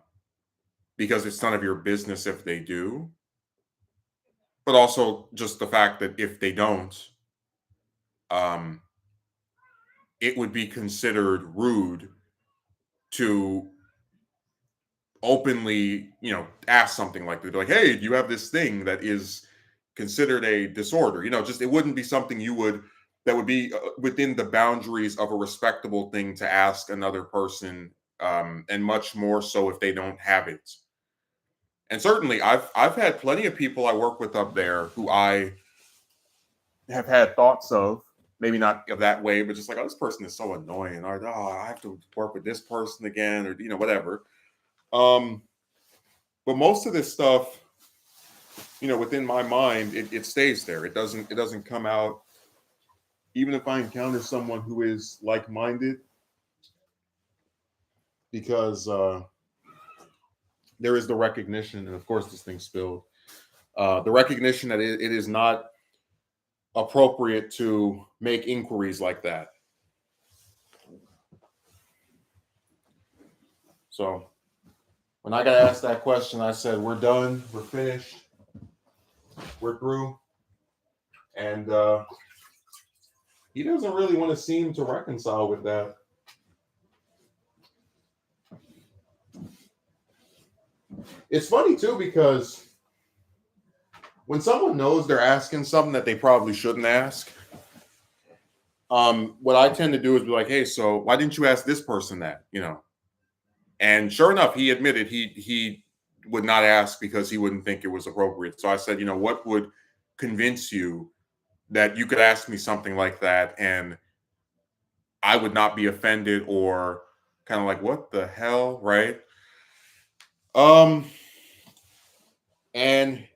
because it's none of your business if they do, but also just the fact that if they don't, um, it would be considered rude to openly, ask something like that. Like, hey, do you have this thing that is considered a disorder? Just it wouldn't be something that would be within the boundaries of a respectable thing to ask another person, and much more so if they don't have it. And certainly, I've had plenty of people I work with up there who I have had thoughts of, maybe not of that way, but just like, oh, this person is so annoying, or oh, I have to work with this person again, or whatever. Um, but most of this stuff, within my mind, it stays there. It doesn't come out. Even if I encounter someone who is like-minded, because there is the recognition, and of course this thing spilled. The recognition that it is not appropriate to make inquiries like that. So when I got asked that question, I said, "We're done. We're finished. We're through." And he doesn't really want to seem to reconcile with that. It's funny too because when someone knows they're asking something that they probably shouldn't ask, what I tend to do is be like, "Hey, so why didn't you ask this person that?" And sure enough, he admitted he would not ask because he wouldn't think it was appropriate. So I said, what would convince you that you could ask me something like that and I would not be offended or kind of like, what the hell, right? Um, and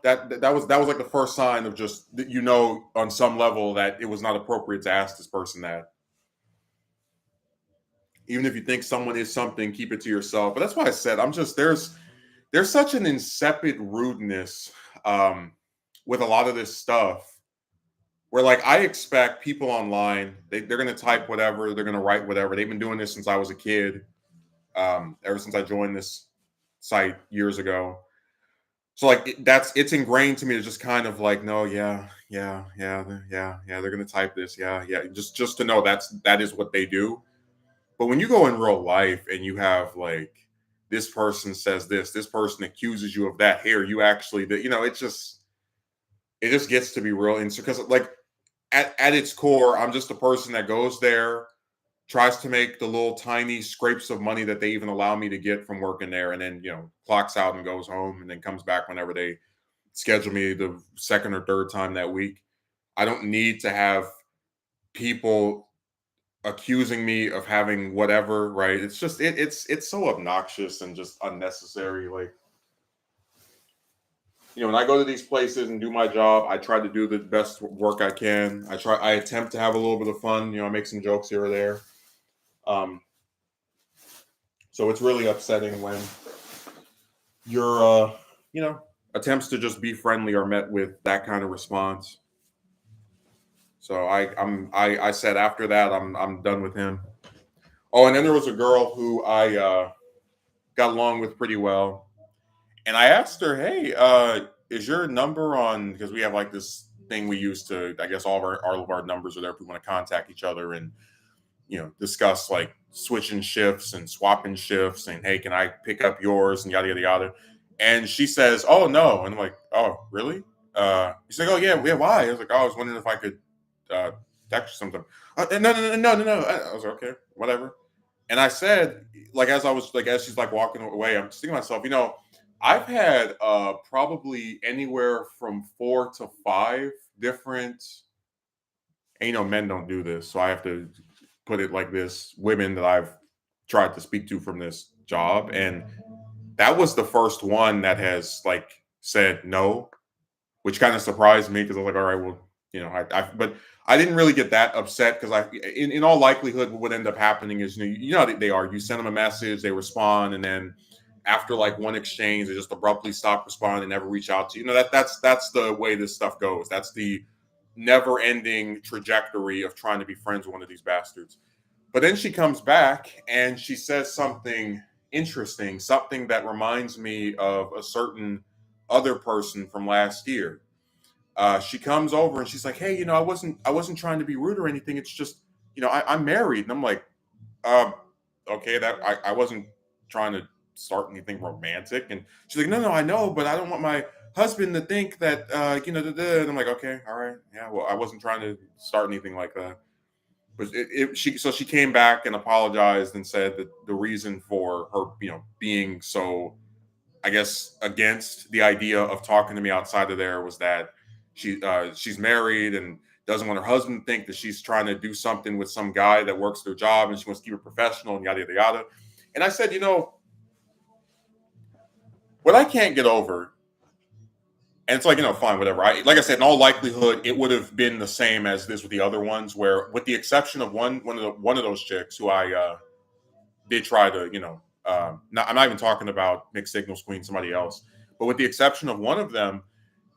that was like the first sign of just that, on some level that it was not appropriate to ask this person that. Even if you think someone is something, keep it to yourself. But that's why I said I'm just there's such an insipid rudeness, with a lot of this stuff where like I expect people online, they're going to type whatever, they're going to write whatever. They've been doing this since I was a kid, ever since I joined this site years ago. So like it's ingrained to me to just kind of like, no, yeah, yeah, yeah, yeah, they're going to type this, yeah, yeah, just to know that is what they do. But when you go in real life and you have like this person says this person accuses you of that, here you actually, it just gets to be real insecure because like at its core, I'm just a person that goes there, tries to make the little tiny scrapes of money that they even allow me to get from working there, and then clocks out and goes home, and then comes back whenever they schedule me the second or third time that week. I don't need to have people accusing me of having whatever, right? It's just it's so obnoxious and just unnecessary. Like, when I go to these places and do my job, I try to do the best work I can. I attempt to have a little bit of fun. I make some jokes here or there. Um, so it's really upsetting when your attempts to just be friendly are met with that kind of response. So I said after that I'm done with him. Oh, and then there was a girl who I got along with pretty well, and I asked her, "Hey, is your number on?" Because we have like this thing we use to, I guess, all of our numbers are there if we want to contact each other and discuss like switching shifts and swapping shifts, and hey, can I pick up yours and yada yada yada. And she says, "Oh no," and I'm like, "Oh really?" She's like, "Oh yeah, yeah. Why?" I was like, "Oh, I was wondering if I could uh, text you something." No, no, no, no, no, no. I was like, "Okay, whatever." And I said, like, as she's like walking away, I'm just thinking to myself, I've had probably anywhere from 4 to 5 different, and men don't do this, so I have to put it like this: women that I've tried to speak to from this job, and that was the first one that has like said no, which kind of surprised me because I was like, all right, well, but I didn't really get that upset because in all likelihood, what would end up happening is, how they are. You send them a message, they respond, and then after like one exchange, they just abruptly stop responding, and never reach out to you. That's the way this stuff goes. That's the never-ending trajectory of trying to be friends with one of these bastards. But then she comes back and she says something interesting, something that reminds me of a certain other person from last year. She comes over and she's like, "Hey, I wasn't trying to be rude or anything. It's just, I'm married." And I'm like, um, "Okay, that I wasn't trying to start anything romantic." And she's like, "No, no, I know, but I don't want my husband to think that, da, da." And I'm like, "Okay, all right, yeah. Well, I wasn't trying to start anything like that." But she came back and apologized and said that the reason for her, being so, I guess, against the idea of talking to me outside of there was that she's married and doesn't want her husband to think that she's trying to do something with some guy that works their job, and she wants to keep it professional and yada yada yada. And I said, what I can't get over, and it's like, fine, whatever. Like I said, in all likelihood, it would have been the same as this with the other ones, where with the exception of one of those chicks who I did try to, I'm not even talking about mixed signals queen, somebody else, but with the exception of one of them,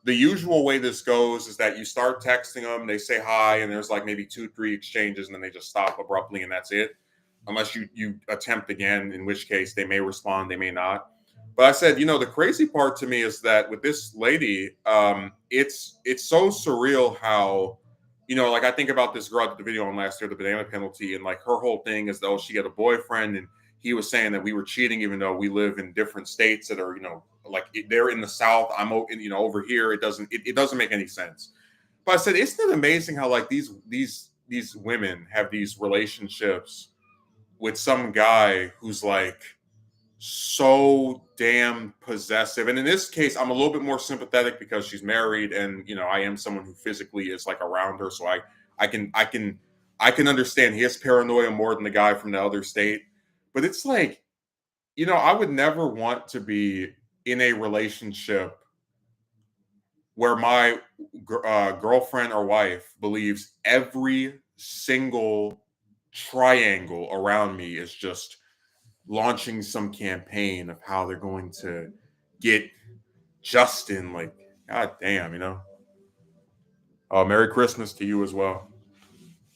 the usual way this goes is that you start texting them, they say hi, and there's like maybe 2, 3 exchanges, and then they just stop abruptly, and that's it. Unless you attempt again, in which case they may respond, they may not. But I said, the crazy part to me is that with this lady, it's so surreal how, like I think about this girl I did the video on last year, the banana penalty, and like her whole thing is though she had a boyfriend and he was saying that we were cheating, even though we live in different states that are, like they're in the South, I'm, over here. It doesn't make any sense. But I said, isn't it amazing how like these women have these relationships with some guy who's like so damn possessive. And in this case, I'm a little bit more sympathetic because she's married and I am someone who physically is like around her. So I can understand his paranoia more than the guy from the other state. But it's like, I would never want to be in a relationship where my girlfriend or wife believes every single triangle around me is just launching some campaign of how they're going to get Justin. Like, god damn. Merry Christmas to you as well.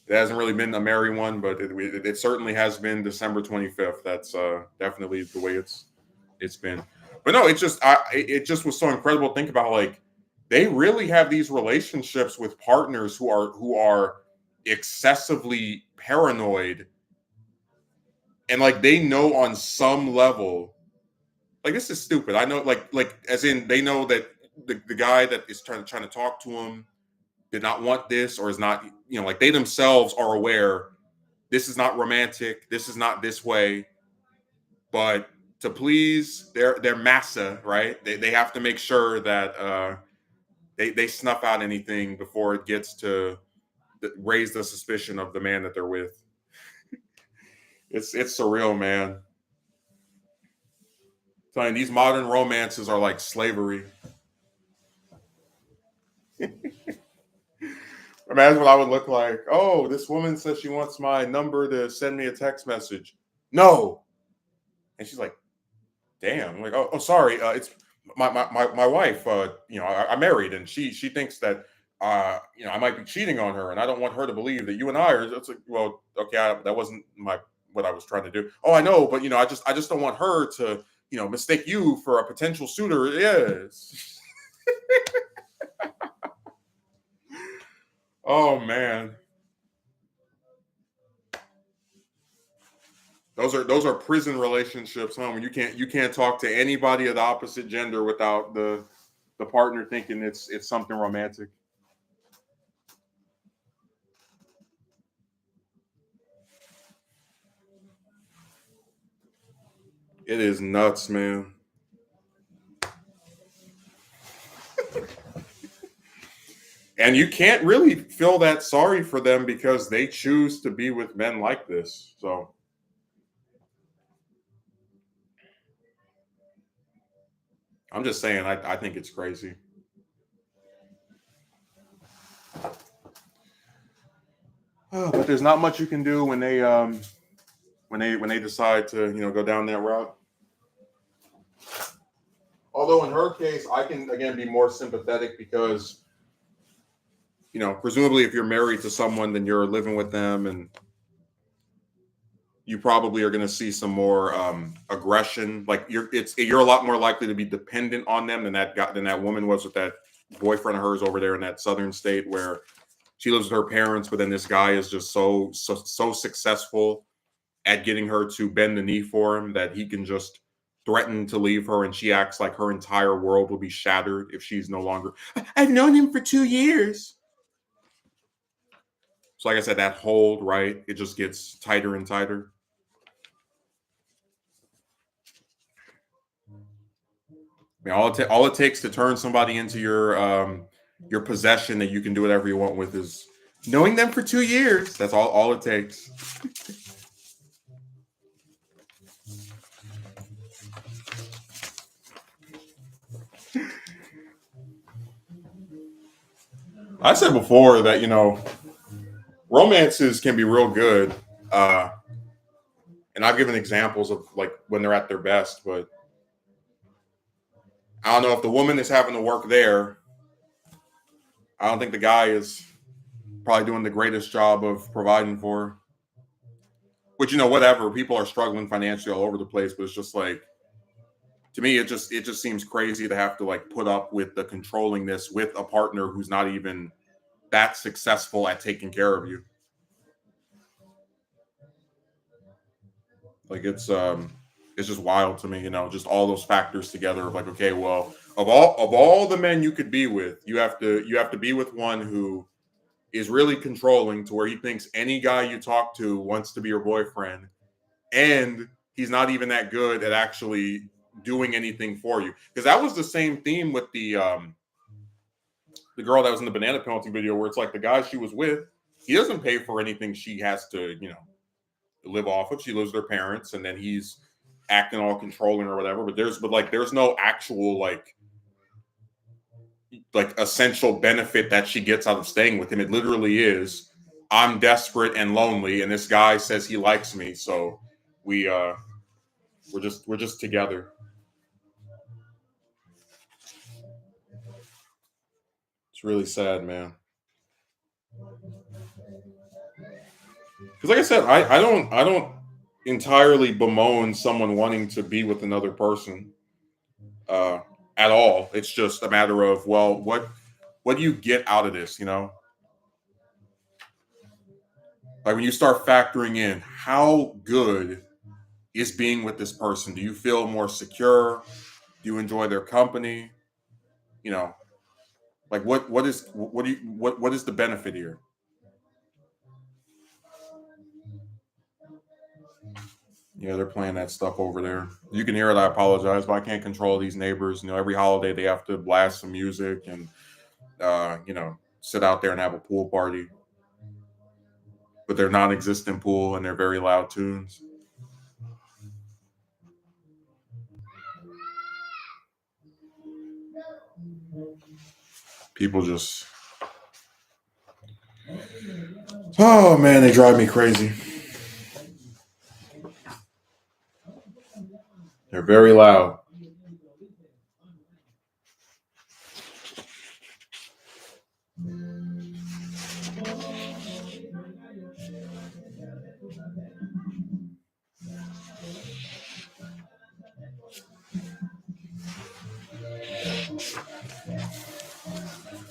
It hasn't really been a merry one, but it certainly has been December 25th. That's definitely the way it's been. But no, it just was so incredible to think about. Like, they really have these relationships with partners who are excessively paranoid, and like they know on some level, like this is stupid. I know, like as in they know that the guy that is trying to talk to him did not want this, or is not, like they themselves are aware this is not romantic, this is not this way, but to please their massa, right? They have to make sure that they snuff out anything before it gets to raise the suspicion of the man that they're with. It's surreal, man. Telling these modern romances are like slavery. Imagine what I would look like. Oh, this woman says she wants my number to send me a text message. No. And she's like, damn. I'm like, oh, sorry. It's my wife. I'm married, and she thinks that I might be cheating on her, and I don't want her to believe that you and I are. It's like, well, okay, that wasn't what I was trying to do. Oh, I know, but I just don't want her to mistake you for a potential suitor. Yes. Oh man. Those are prison relationships, huh? When you can't talk to anybody of the opposite gender without the partner thinking it's something romantic. It is nuts, man. And you can't really feel that sorry for them because they choose to be with men like this. So I'm just saying, I think it's crazy. But there's not much you can do when they decide to go down that route. Although in her case, I can again be more sympathetic because presumably if you're married to someone, then you're living with them, and you probably are going to see some more aggression. Like you're a lot more likely to be dependent on them than that woman was with that boyfriend of hers over there in that southern state where she lives with her parents, but then this guy is just so successful at getting her to bend the knee for him that he can just threaten to leave her, and she acts like her entire world will be shattered if she's no longer. I've known him for 2 years. So, like I said, that hold, right? It just gets tighter and tighter. I mean, all it takes to turn somebody into your possession that you can do whatever you want with is knowing them for 2 years. That's all it takes. I said before that romances can be real good, and I've given examples of like when they're at their best, but I don't know if the woman is having to work there. I don't think the guy is probably doing the greatest job of providing for her. Which whatever. People are struggling financially all over the place, but it's just like to me, it just seems crazy to have to like put up with the controllingness with a partner who's not even that successful at taking care of you. Like it's just wild to me, just all those factors together of like, okay, well, of all the men you could be with, you have to be with one who is really controlling to where he thinks any guy you talk to wants to be your boyfriend, and he's not even that good at actually doing anything for you. Because that was the same theme with the girl that was in the banana penalty video, where it's like the guy she was with, he doesn't pay for anything she has to, live off of. She lives with her parents, and then he's acting all controlling or whatever. But there's no actual like essential benefit that she gets out of staying with him. It literally is, I'm desperate and lonely, and this guy says he likes me, so we we're just together. It's really sad, man. Because like I said, I don't entirely bemoan someone wanting to be with another person uh, at all. It's just a matter of, well, what do you get out of this? Like when you start factoring in how good is being with this person. Do you feel more secure? Do you enjoy their company? You know, like what is the benefit here? Yeah, they're playing that stuff over there. You can hear it. I apologize, but I can't control these neighbors. Every holiday they have to blast some music and sit out there and have a pool party, but they're non-existent pool and they're very loud tunes. People just, oh man, they drive me crazy. They're very loud.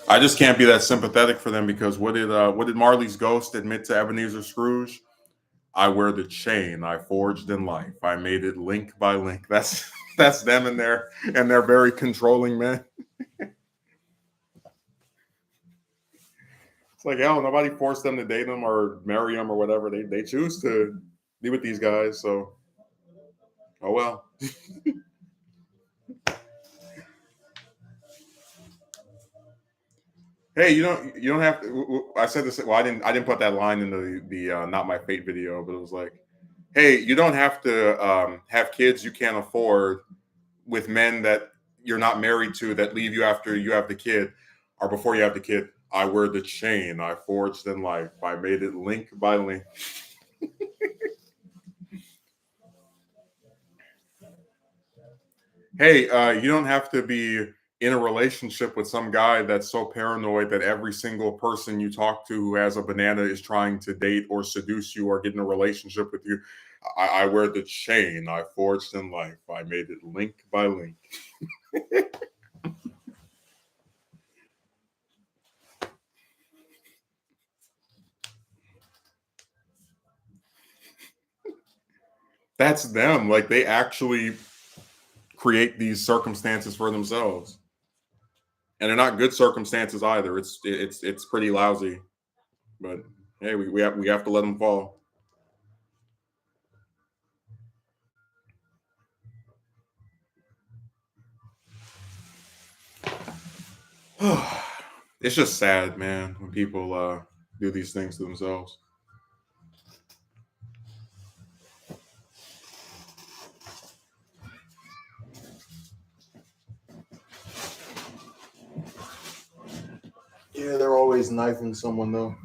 I just can't be that sympathetic for them because what did Marley's ghost admit to Ebenezer Scrooge? I wear the chain I forged in life. I made it link by link. That's them and their very controlling men. It's like hell, nobody forced them to date them or marry them or whatever. They choose to be with these guys. So oh well. Hey, you don't have to. I said this. Well, I didn't put that line in the not my fate video, but it was like, hey, you don't have to have kids you can't afford with men that you're not married to that leave you after you have the kid or before you have the kid. I wear the chain I forged in life. I made it link by link. Hey, you don't have to be in a relationship with some guy that's so paranoid that every single person you talk to who has a banana is trying to date or seduce you or get in a relationship with you. I wear the chain I forged in life. I made it link by link. That's them. Like they actually create these circumstances for themselves, and they're not good circumstances either. It's pretty lousy. But hey, we have to let them fall. It's just sad, man, when people do these things to themselves. Yeah, they're always knifing someone though.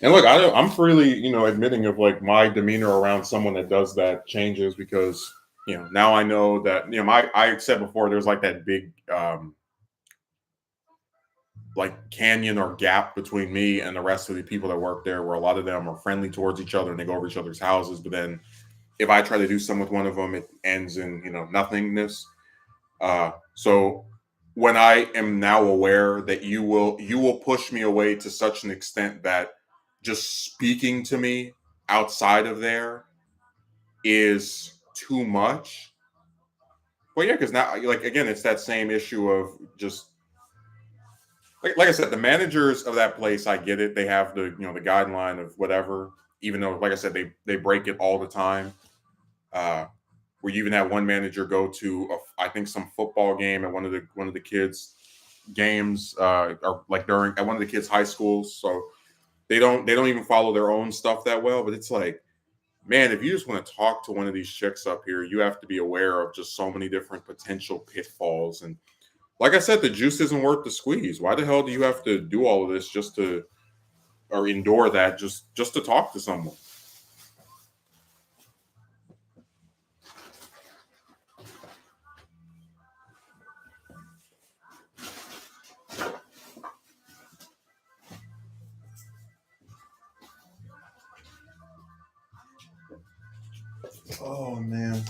And look, I'm freely, admitting of like my demeanor around someone that does that changes because now I know that I said before there's like that big like canyon or gap between me and the rest of the people that work there, where a lot of them are friendly towards each other and they go over each other's houses, but then if I try to do something with one of them, it ends in nothingness. So when I am now aware that you will push me away to such an extent that just speaking to me outside of there is too much. Well, yeah, because now, like again, it's that same issue of just like I said, the managers of that place, I get it. They have the guideline of whatever, even though, like I said, they break it all the time. Uh, where you even had one manager go to I think some football game at one of the kids games or like during at one of the kids high schools, so they don't even follow their own stuff that well, but it's like, man, if you just want to talk to one of these chicks up here, you have to be aware of just so many different potential pitfalls. And like I said, the juice isn't worth the squeeze. Why the hell do you have to do all of this just to or endure that just to talk to someone? Oh man.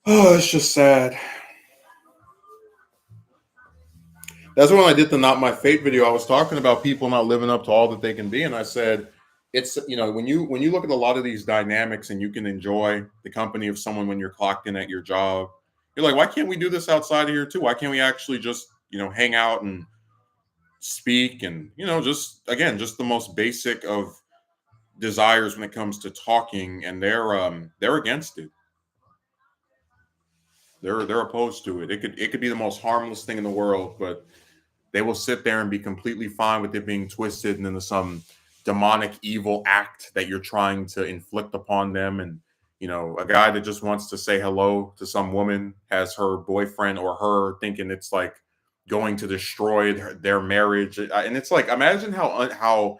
Oh, it's just sad. That's when I did the Not My Fate video. I was talking about people not living up to all that they can be. And I said, it's when you look at a lot of these dynamics and you can enjoy the company of someone when you're clocked in at your job, you're like, why can't we do this outside of here too? Why can't we actually just, hang out and speak and, just again, just the most basic of desires when it comes to talking, and they're against it. They're opposed to it. It could be the most harmless thing in the world, but they will sit there and be completely fine with it being twisted and into some demonic evil act that you're trying to inflict upon them. And a guy that just wants to say hello to some woman has her boyfriend or her thinking it's like going to destroy their marriage. And it's like, imagine how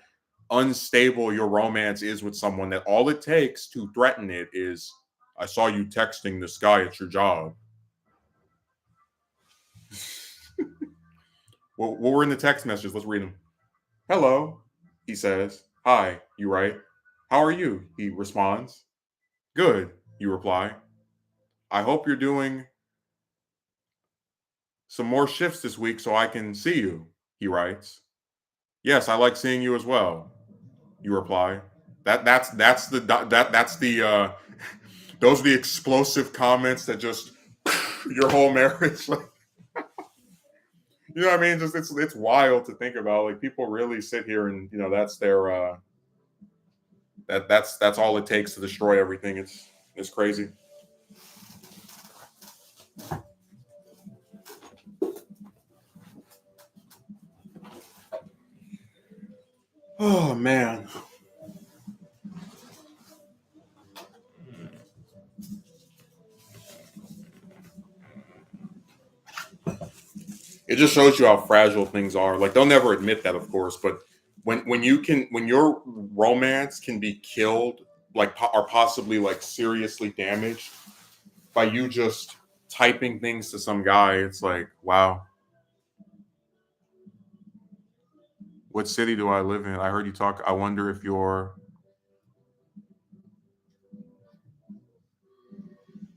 unstable your romance is with someone that all it takes to threaten it is, I saw you texting this guy at your job. Well, we're in the text messages. Let's read them. Hello, he says. Hi, you write. How are you? He responds. Good, you reply. I hope you're doing some more shifts this week so I can see you, he writes. Yes, I like seeing you as well, you reply. That's the those are the explosive comments that just your whole marriage. Like, you know what I mean? Just it's wild to think about. Like people really sit here and that's their that's all it takes to destroy everything. It's crazy. Oh man. It just shows you how fragile things are. Like they'll never admit that, of course, but when your romance can be killed, like or possibly like seriously damaged by you just typing things to some guy, it's like, wow. What city do I live in? I heard you talk. I wonder if you're,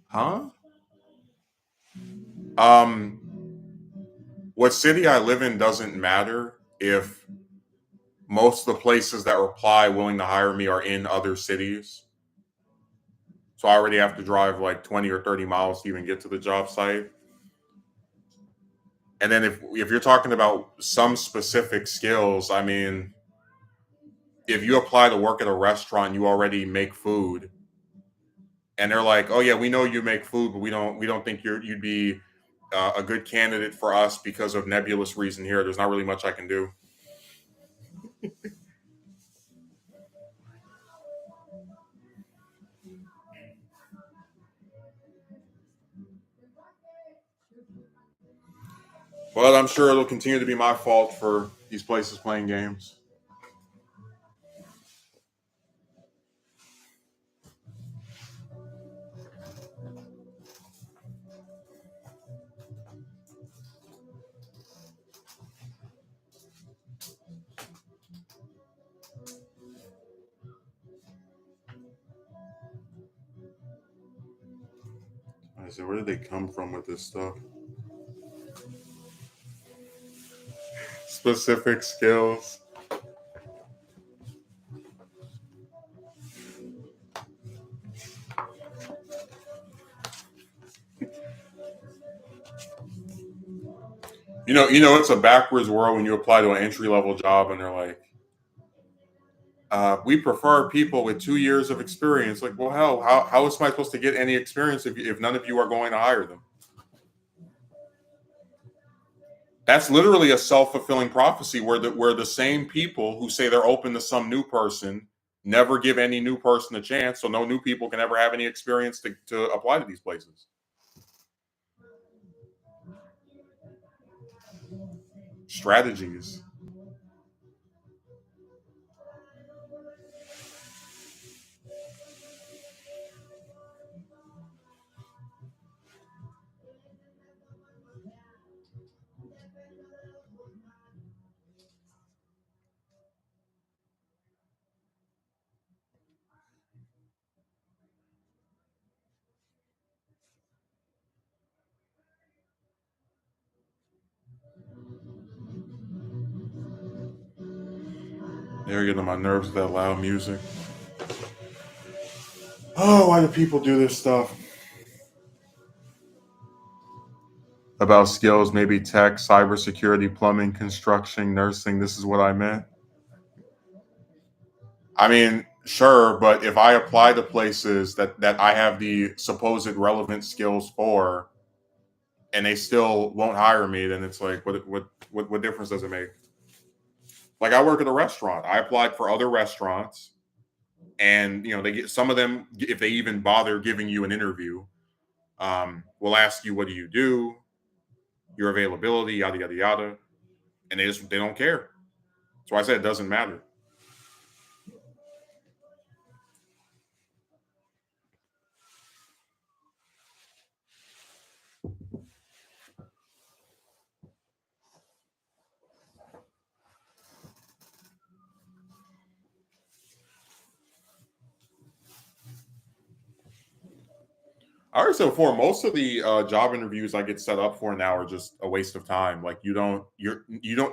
huh? Um, what city I live in doesn't matter if most of the places that reply willing to hire me are in other cities. So I already have to drive like 20 or 30 miles to even get to the job site. And then if you're talking about some specific skills, I mean, if you apply to work at a restaurant, you already make food, and they're like, "Oh yeah, we know you make food, but we don't think you'd be a good candidate for us because of nebulous reason here. There's not really much I can do." But I'm sure it'll continue to be my fault for these places playing games. I said, where did they come from with this stuff? Specific skills. It's a backwards world when you apply to an entry level job and they're like, we prefer people with 2 years of experience. Like, well, hell, how am I supposed to get any experience if none of you are going to hire them? That's literally a self fulfilling prophecy where the same people who say they're open to some new person never give any new person a chance, so no new people can ever have any experience to apply to these places. Strategies. They're getting on my nerves with that loud music. Oh, why do people do this stuff? About skills, maybe tech, cybersecurity, plumbing, construction, nursing. This is what I meant. I mean, sure, but if I apply to places that I have the supposed relevant skills for, and they still won't hire me, then it's like, what difference does it make? Like I work at a restaurant. I applied for other restaurants, and they get some of them, if they even bother giving you an interview, will ask you what do you do, your availability, yada yada yada, and they don't care. So I said it doesn't matter. I already said before, most of the job interviews I get set up for now are just a waste of time. Like you don't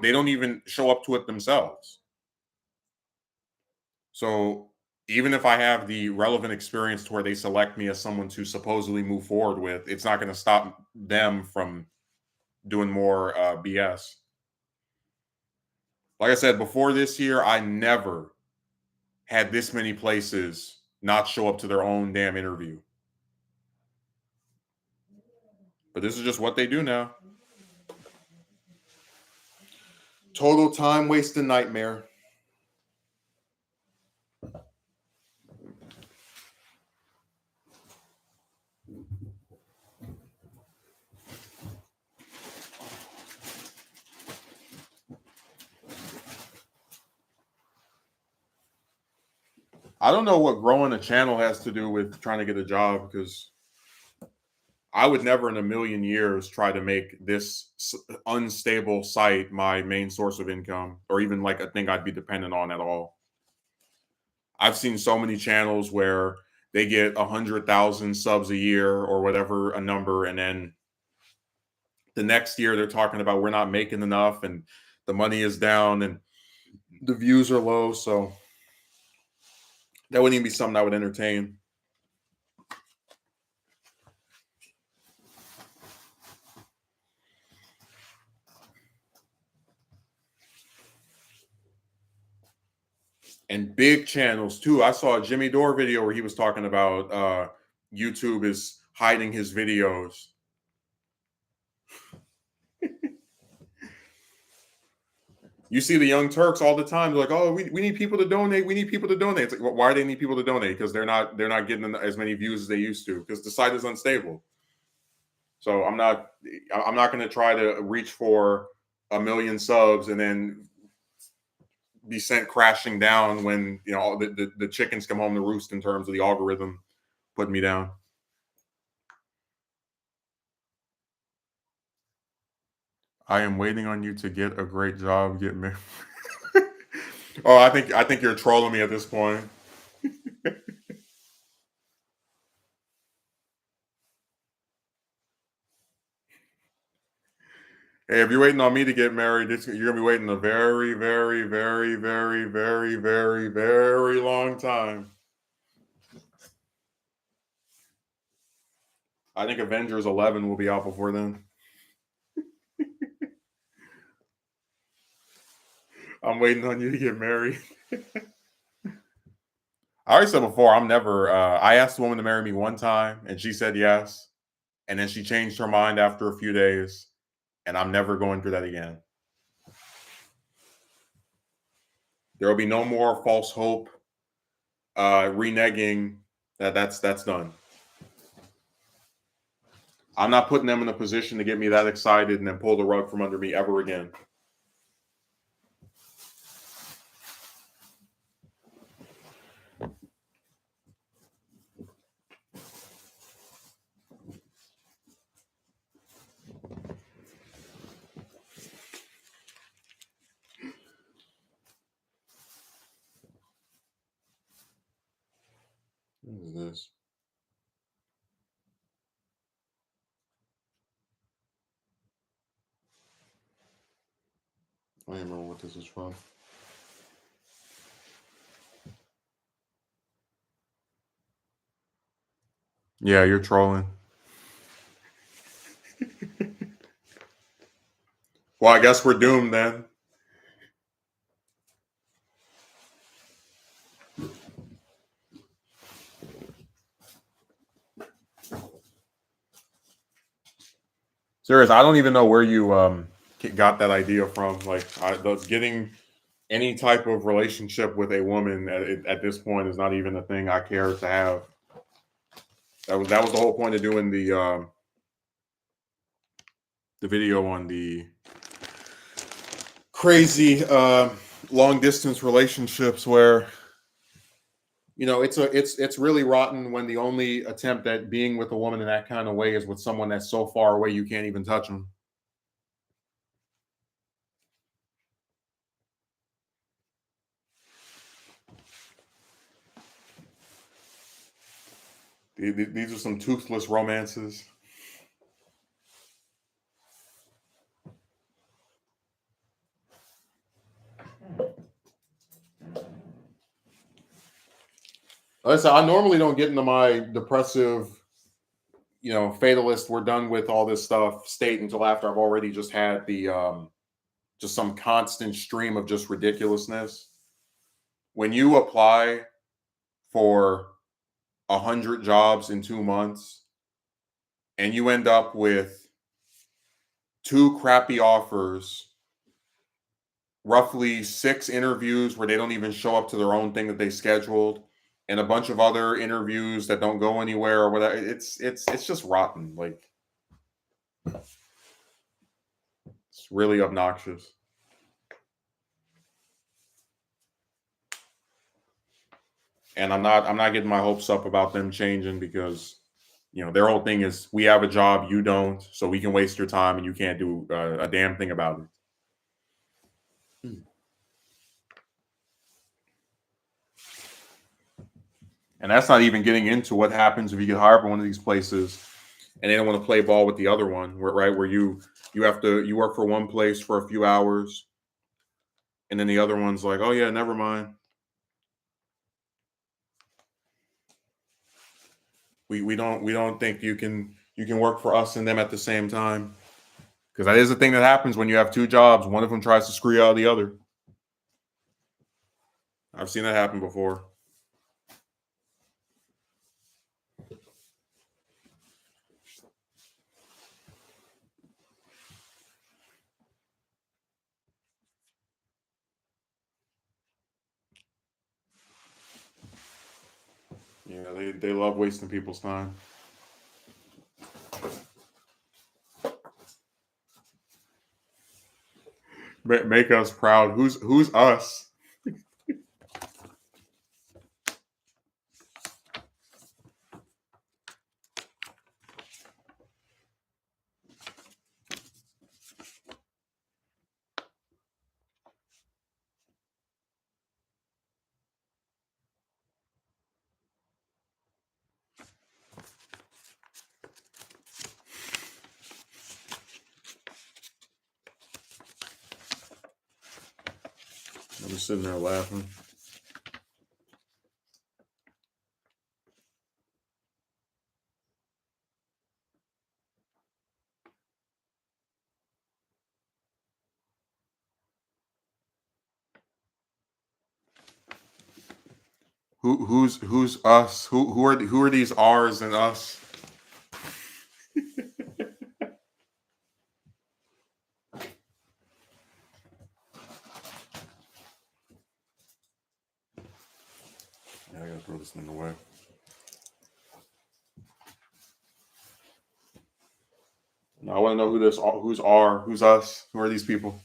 they don't even show up to it themselves. So even if I have the relevant experience to where they select me as someone to supposedly move forward with, it's not going to stop them from doing more BS. Like I said before this year, I never had this many places not show up to their own damn interview. But this is just what they do now. Total time wasting nightmare. I don't know what growing a channel has to do with trying to get a job, because I would never in a million years try to make this unstable site my main source of income, or even like a thing I'd be dependent on at all. I've seen so many channels where they get 100,000 subs a year or whatever a number, and then the next year they're talking about we're not making enough and the money is down and the views are low. So that wouldn't even be something I would entertain. And big channels too. I saw a Jimmy Dore video where he was talking about YouTube is hiding his videos. You see the Young Turks all the time. They're like, "Oh, we need people to donate. We need people to donate." It's like, well, why do they need people to donate? Because they're not getting as many views as they used to, because the site is unstable. So I'm not going to try to reach for 1 million subs and then be sent crashing down when the chickens come home to roost in terms of the algorithm putting me down. I am waiting on you to get a great job, get married. Oh, I think you're trolling me at this point. Hey, if you're waiting on me to get married, you're gonna be waiting a very, very, very, very, very, very, very long time. I think Avengers 11 will be out before then. I'm waiting on you to get married. I already said before, I'm never. I asked a woman to marry me one time, and she said yes, and then she changed her mind after a few days, and I'm never going through that again. There will be no more false hope, reneging. That's done. I'm not putting them in a position to get me that excited and then pull the rug from under me ever again. What is this? I don't remember what this is from. Yeah, you're trolling. Well, I guess we're doomed then. Serious, I don't even know where you got that idea from. Like, getting any type of relationship with a woman at this point is not even a thing I care to have. That was the whole point of doing the video on the crazy long distance relationships, where it's really rotten when the only attempt at being with a woman in that kind of way is with someone that's so far away you can't even touch them. These are some toothless romances. Listen, I normally don't get into my depressive, fatalist, we're done with all this stuff state until after I've already just had the just some constant stream of just ridiculousness. When you apply for 100 jobs in 2 months and you end up with 2 crappy offers, roughly 6 interviews where they don't even show up to their own thing that they scheduled, and a bunch of other interviews that don't go anywhere or whatever, it's just rotten. Like, it's really obnoxious. And I'm not getting my hopes up about them changing because their whole thing is we have a job, you don't, so we can waste your time and you can't do a damn thing about it. And that's not even getting into what happens if you get hired for one of these places and they don't want to play ball with the other one, where you work for one place for a few hours and then the other one's like, oh yeah, never mind. We don't think you can work for us and them at the same time. Because that is the thing that happens when you have two jobs. One of them tries to screw you out of the other. I've seen that happen before. Yeah, they love wasting people's time. Make us proud. Who's us? I'm just sitting there laughing. Who's us? Who are these R's and us? Yeah, I gotta throw this thing away. Now, I want to know who's us, who are these people?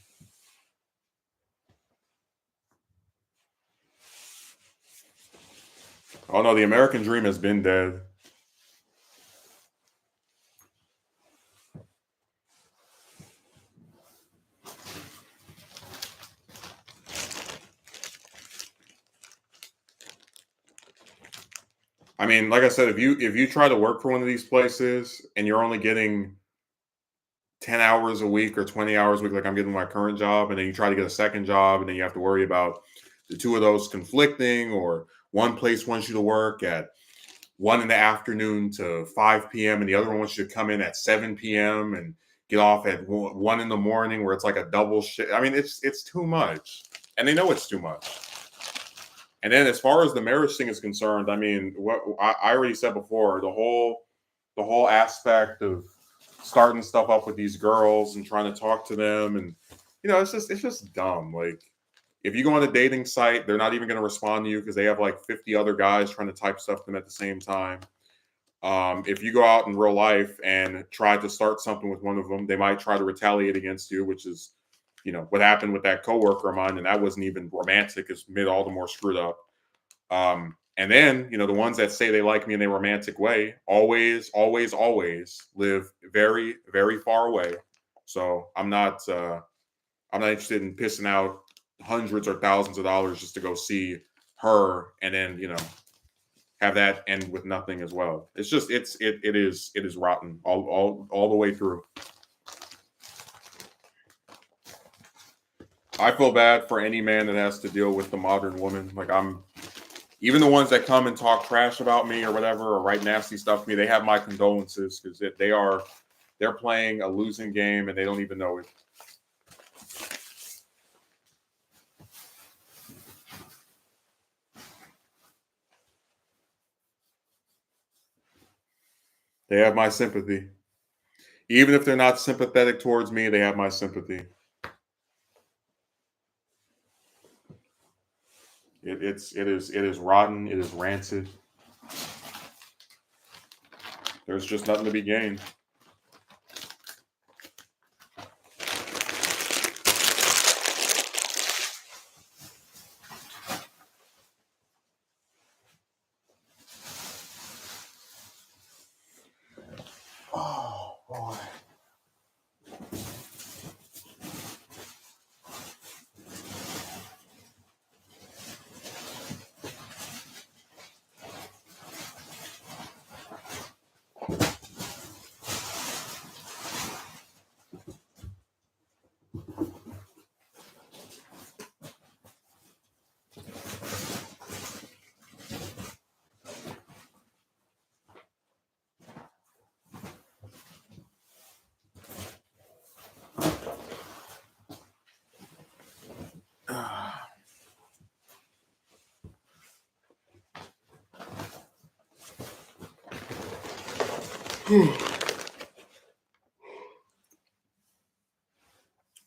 Oh no, the American dream has been dead. I mean, like I said, if you try to work for one of these places and you're only getting 10 hours a week or 20 hours a week, like I'm getting my current job, and then you try to get a second job, and then you have to worry about the two of those conflicting, or one place wants you to work at 1 in the afternoon to 5 p.m., and the other one wants you to come in at 7 p.m. and get off at 1 in the morning, where it's like a double shift. I mean, it's too much, and they know it's too much. And then as far as the marriage thing is concerned, I mean, what I already said before, the whole aspect of starting stuff up with these girls and trying to talk to them, and it's just dumb. Like, if you go on a dating site, they're not even going to respond to you because they have like 50 other guys trying to type stuff to them at the same time. If you go out in real life and try to start something with one of them, they might try to retaliate against you, which is what happened with that coworker of mine, and that wasn't even romantic. It's made all the more screwed up. And then, the ones that say they like me in a romantic way always, always, always live very, very far away. So I'm not interested in pissing out hundreds or thousands of dollars just to go see her, and then have that end with nothing as well. It's just it is rotten all the way through. I feel bad for any man that has to deal with the modern woman. Like, even the ones that come and talk trash about me or whatever, or write nasty stuff to me, they have my condolences, because they're playing a losing game and they don't even know it. They have my sympathy. Even if they're not sympathetic towards me, they have my sympathy. It is rotten. It is rancid. There's just nothing to be gained.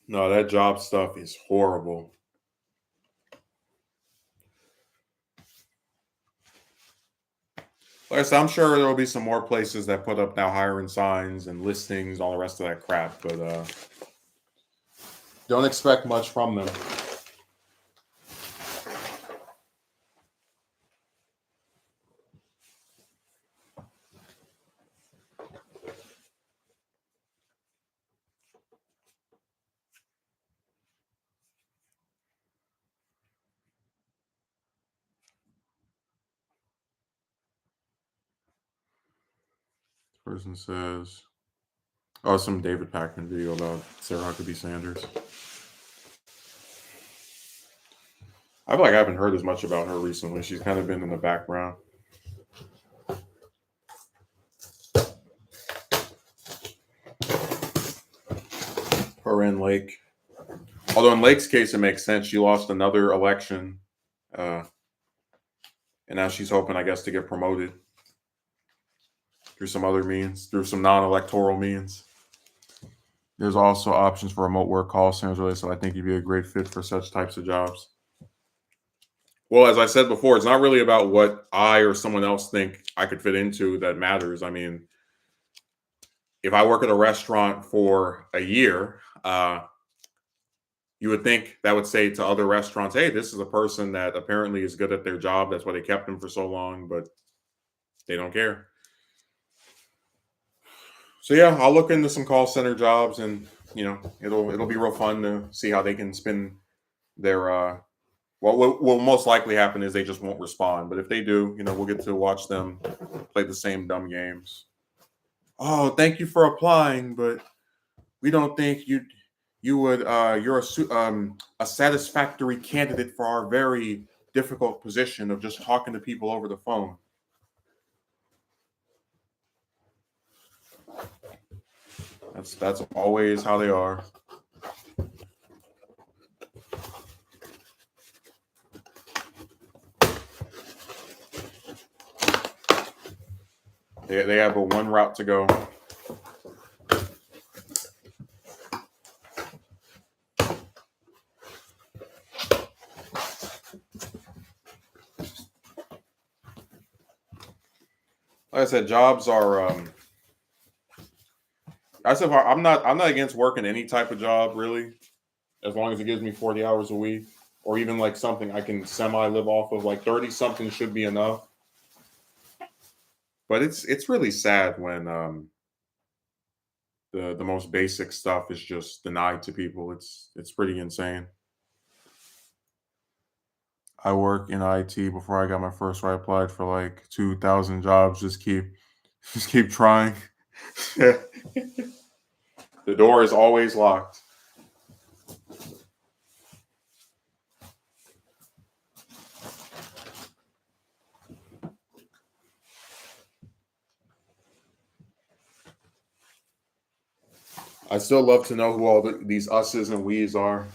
No, that job stuff is horrible. Like I said, I'm sure there will be some more places that put up now hiring signs and listings, all the rest of that crap, but don't expect much from them. Person says, oh, some David Pakman video about Sarah Huckabee Sanders. I feel like I haven't heard as much about her recently. She's kind of been in the background. Her and Lake. Although in Lake's case, it makes sense. She lost another election. And now she's hoping, I guess, to get promoted through some other means, through some non-electoral means. There's also options for remote work, call centers, really, so I think you'd be a great fit for such types of jobs. Well, as I said before, it's not really about what I or someone else think I could fit into that matters. I mean, if I work at a restaurant for a year, you would think that would say to other restaurants, hey, this is a person that apparently is good at their job. That's why they kept them for so long, but they don't care. So yeah, I'll look into some call center jobs, and it'll be real fun to see how they can spin their what will most likely happen is they just won't respond. But if they do, we'll get to watch them play the same dumb games. Oh, thank you for applying, but we don't think you would you're a satisfactory candidate for our very difficult position of just talking to people over the phone. That's always how they are. They have a one route to go. Like I said, jobs are. I'm not against working any type of job really, as long as it gives me 40 hours a week, or even like something I can semi live off of. Like 30 something should be enough. But it's really sad when the most basic stuff is just denied to people. It's pretty insane. I work in IT before I got my first. I applied for like 2,000 jobs. Just keep trying. The door is always locked. I still love to know who all these us's and we's are.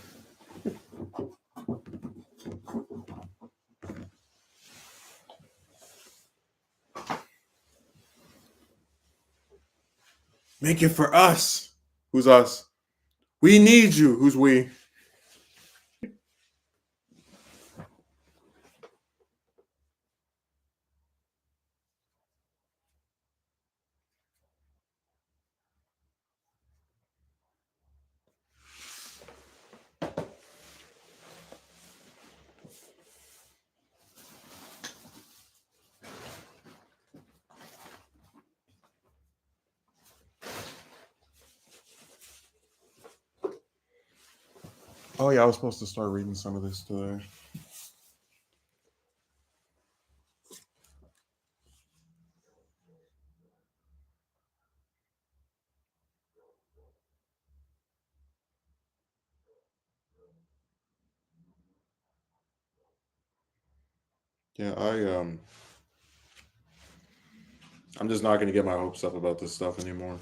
Make it for us. Who's us? We need you. Who's we? Oh yeah, I was supposed to start reading some of this today. Yeah, I'm just not going to get my hopes up about this stuff anymore.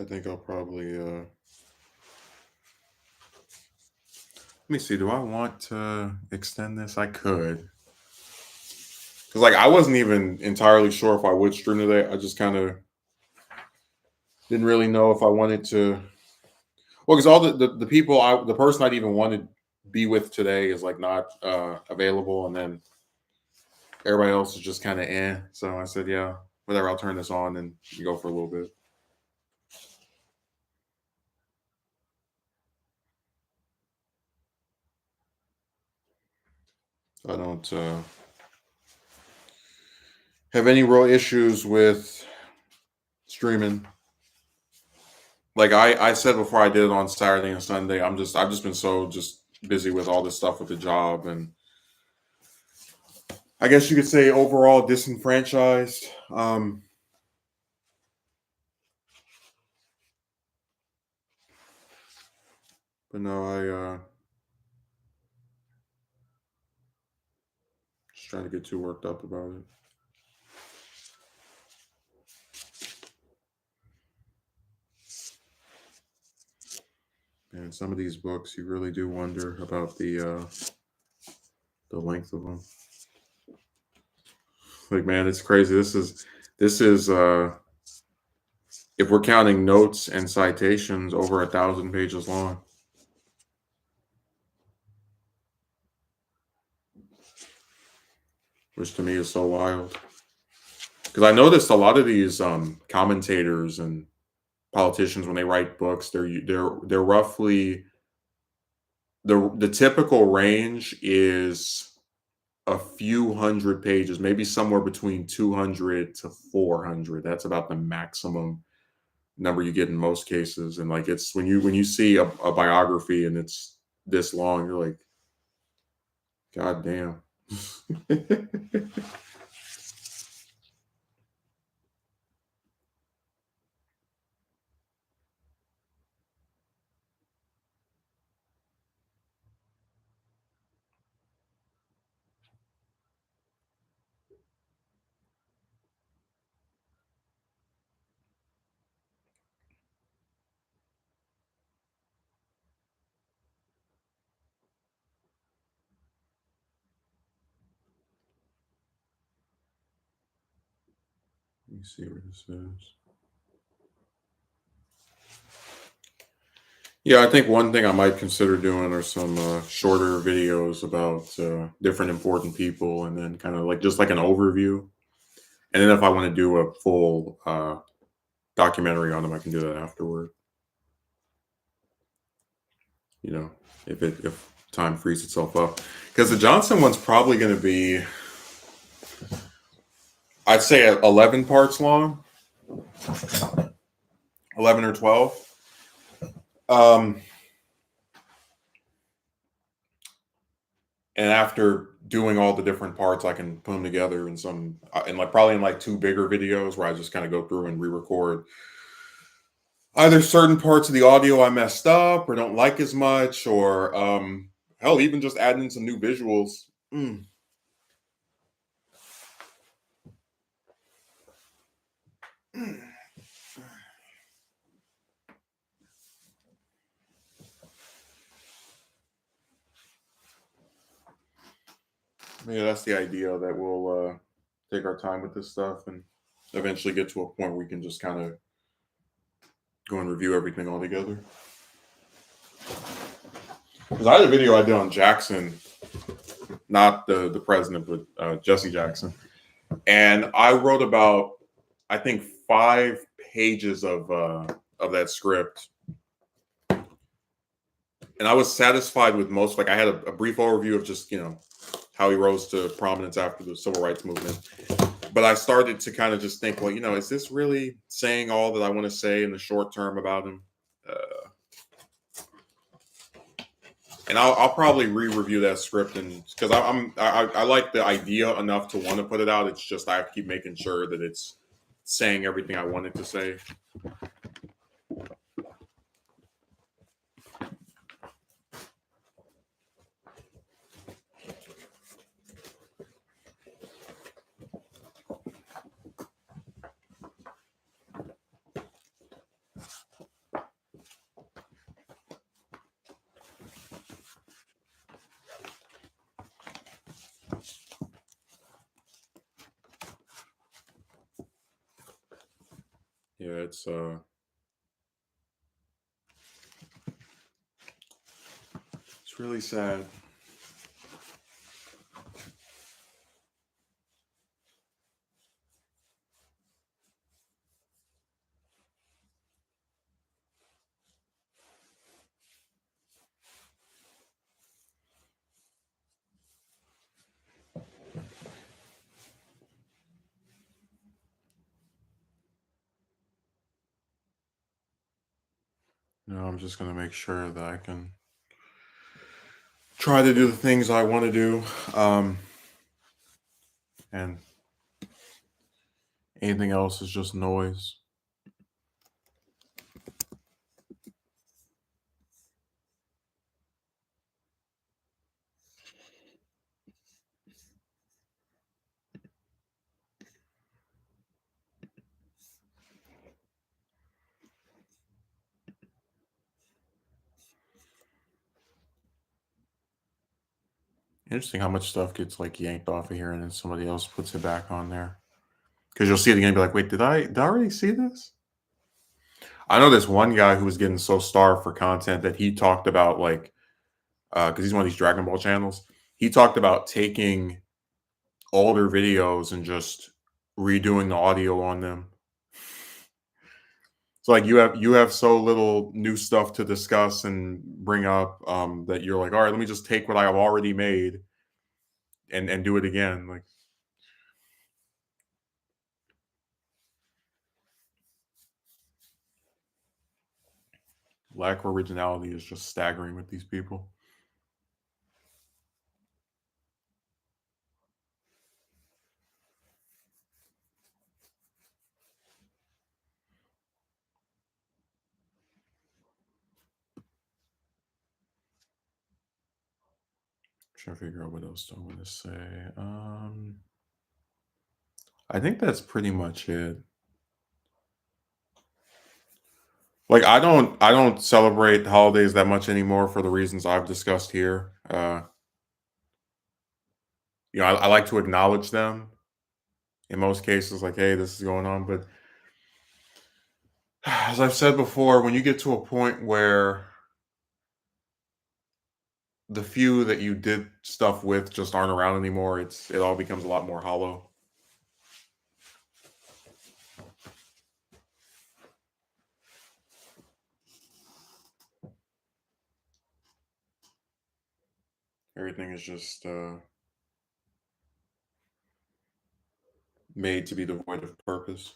I think I'll probably let me see, do I want to extend this? I could. Cause like I wasn't even entirely sure if I would stream today. I just kind of didn't really know if I wanted to. Well, because all the people the person I'd even wanted to be with today is like not available, and then everybody else is just kind of So I said, yeah, whatever. I'll turn this on and go for a little bit. I don't have any real issues with streaming. Like I said before, I did it on Saturday and Sunday. I've just been so just busy with all this stuff with the job, and I guess you could say overall disenfranchised. But no, I just trying to get too worked up about it. And some of these books, you really do wonder about the length of them. Like, man, it's crazy. This is if we're counting notes and citations, over 1,000 pages long. Which to me is so wild. Because I noticed a lot of these commentators and politicians, when they write books, they're roughly the typical range is a few hundred pages, maybe somewhere between 200 to 400. That's about the maximum number you get in most cases. And like it's when you see a biography and it's this long, you're like, God damn. Let me see where this is. Yeah, I think one thing I might consider doing are some shorter videos about different important people, and then kind of like just like an overview. And then if I want to do a full documentary on them, I can do that afterward. You know, if time frees itself up, because the Johnson one's probably going to be, I'd say, 11 parts long, 11 or 12. Um, and after doing all the different parts, I can put them together in some, and like probably in like two bigger videos where I just kind of go through and re-record either certain parts of the audio I messed up or don't like as much, or hell, even just adding in some new visuals. Yeah, that's the idea, that we'll take our time with this stuff and eventually get to a point where we can just kind of go and review everything all together. Because I had a video I did on Jackson, not the president, but Jesse Jackson, and I wrote about, I think, 5 pages of that script, and I was satisfied with most. Like I had a brief overview of just how he rose to prominence after the civil rights movement. But I started to kind of just think, well, is this really saying all that I want to say in the short term about him? And I'll probably re-review that script, and because I like the idea enough to want to put it out. It's just I have to keep making sure that it's saying everything I want it to say. Yeah, it's really sad. I'm just gonna make sure that I can try to do the things I want to do, and anything else is just noise. Interesting how much stuff gets like yanked off of here and then somebody else puts it back on there. Because you'll see it again and be like, wait, did I already see this? I know this one guy who was getting so starved for content that he talked about like because he's one of these Dragon Ball channels. He talked about taking older videos and just redoing the audio on them. It's like you have so little new stuff to discuss and bring up that you're like, all right, let me just take what I have already made and do it again. Like lack of originality is just staggering with these people. Trying to figure out what else do I want to say. I think that's pretty much it. Like I don't celebrate holidays that much anymore for the reasons I've discussed here. I like to acknowledge them in most cases, like, hey, this is going on. But as I've said before, when you get to a point where the few that you did stuff with just aren't around anymore, it all becomes a lot more hollow. Everything is just made to be devoid of purpose.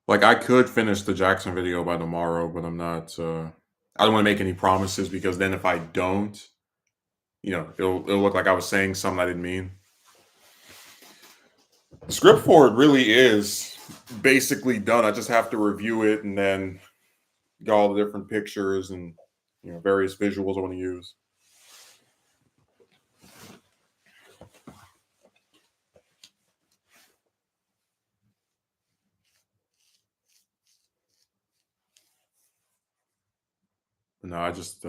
Like I could finish the Jackson video by tomorrow, but I'm not. I don't want to make any promises because then if I don't, it'll look like I was saying something I didn't mean. The script for it really is basically done. I just have to review it and then get all the different pictures and various visuals I want to use. But no, I just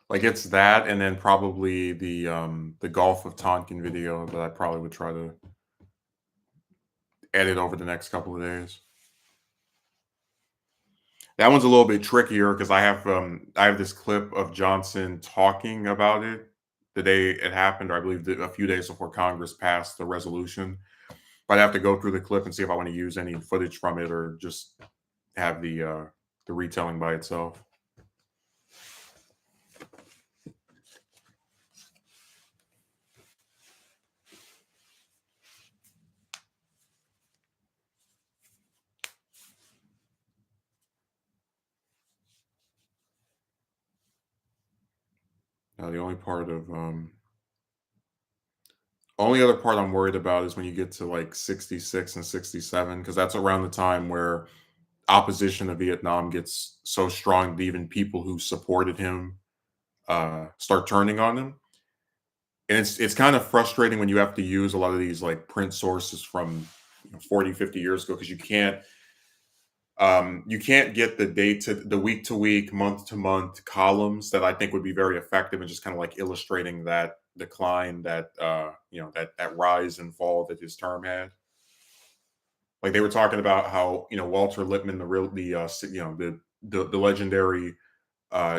like it's that, and then probably the Gulf of Tonkin video that I probably would try to edit over the next couple of days. That one's a little bit trickier because I have this clip of Johnson talking about it the day it happened, or I believe a few days before Congress passed the resolution. But I have to go through the clip and see if I want to use any footage from it or just have the retelling by itself. The only other part I'm worried about is when you get to like 66 and 67, because that's around the time where opposition to Vietnam gets so strong that even people who supported him start turning on him. And it's kind of frustrating when you have to use a lot of these like print sources from 40, 50 years ago because you can't get the day to the week to week, month to month columns that I think would be very effective in just kind of like illustrating that decline, that that rise and fall that his term had. Like they were talking about how Walter Lippmann, the real the the legendary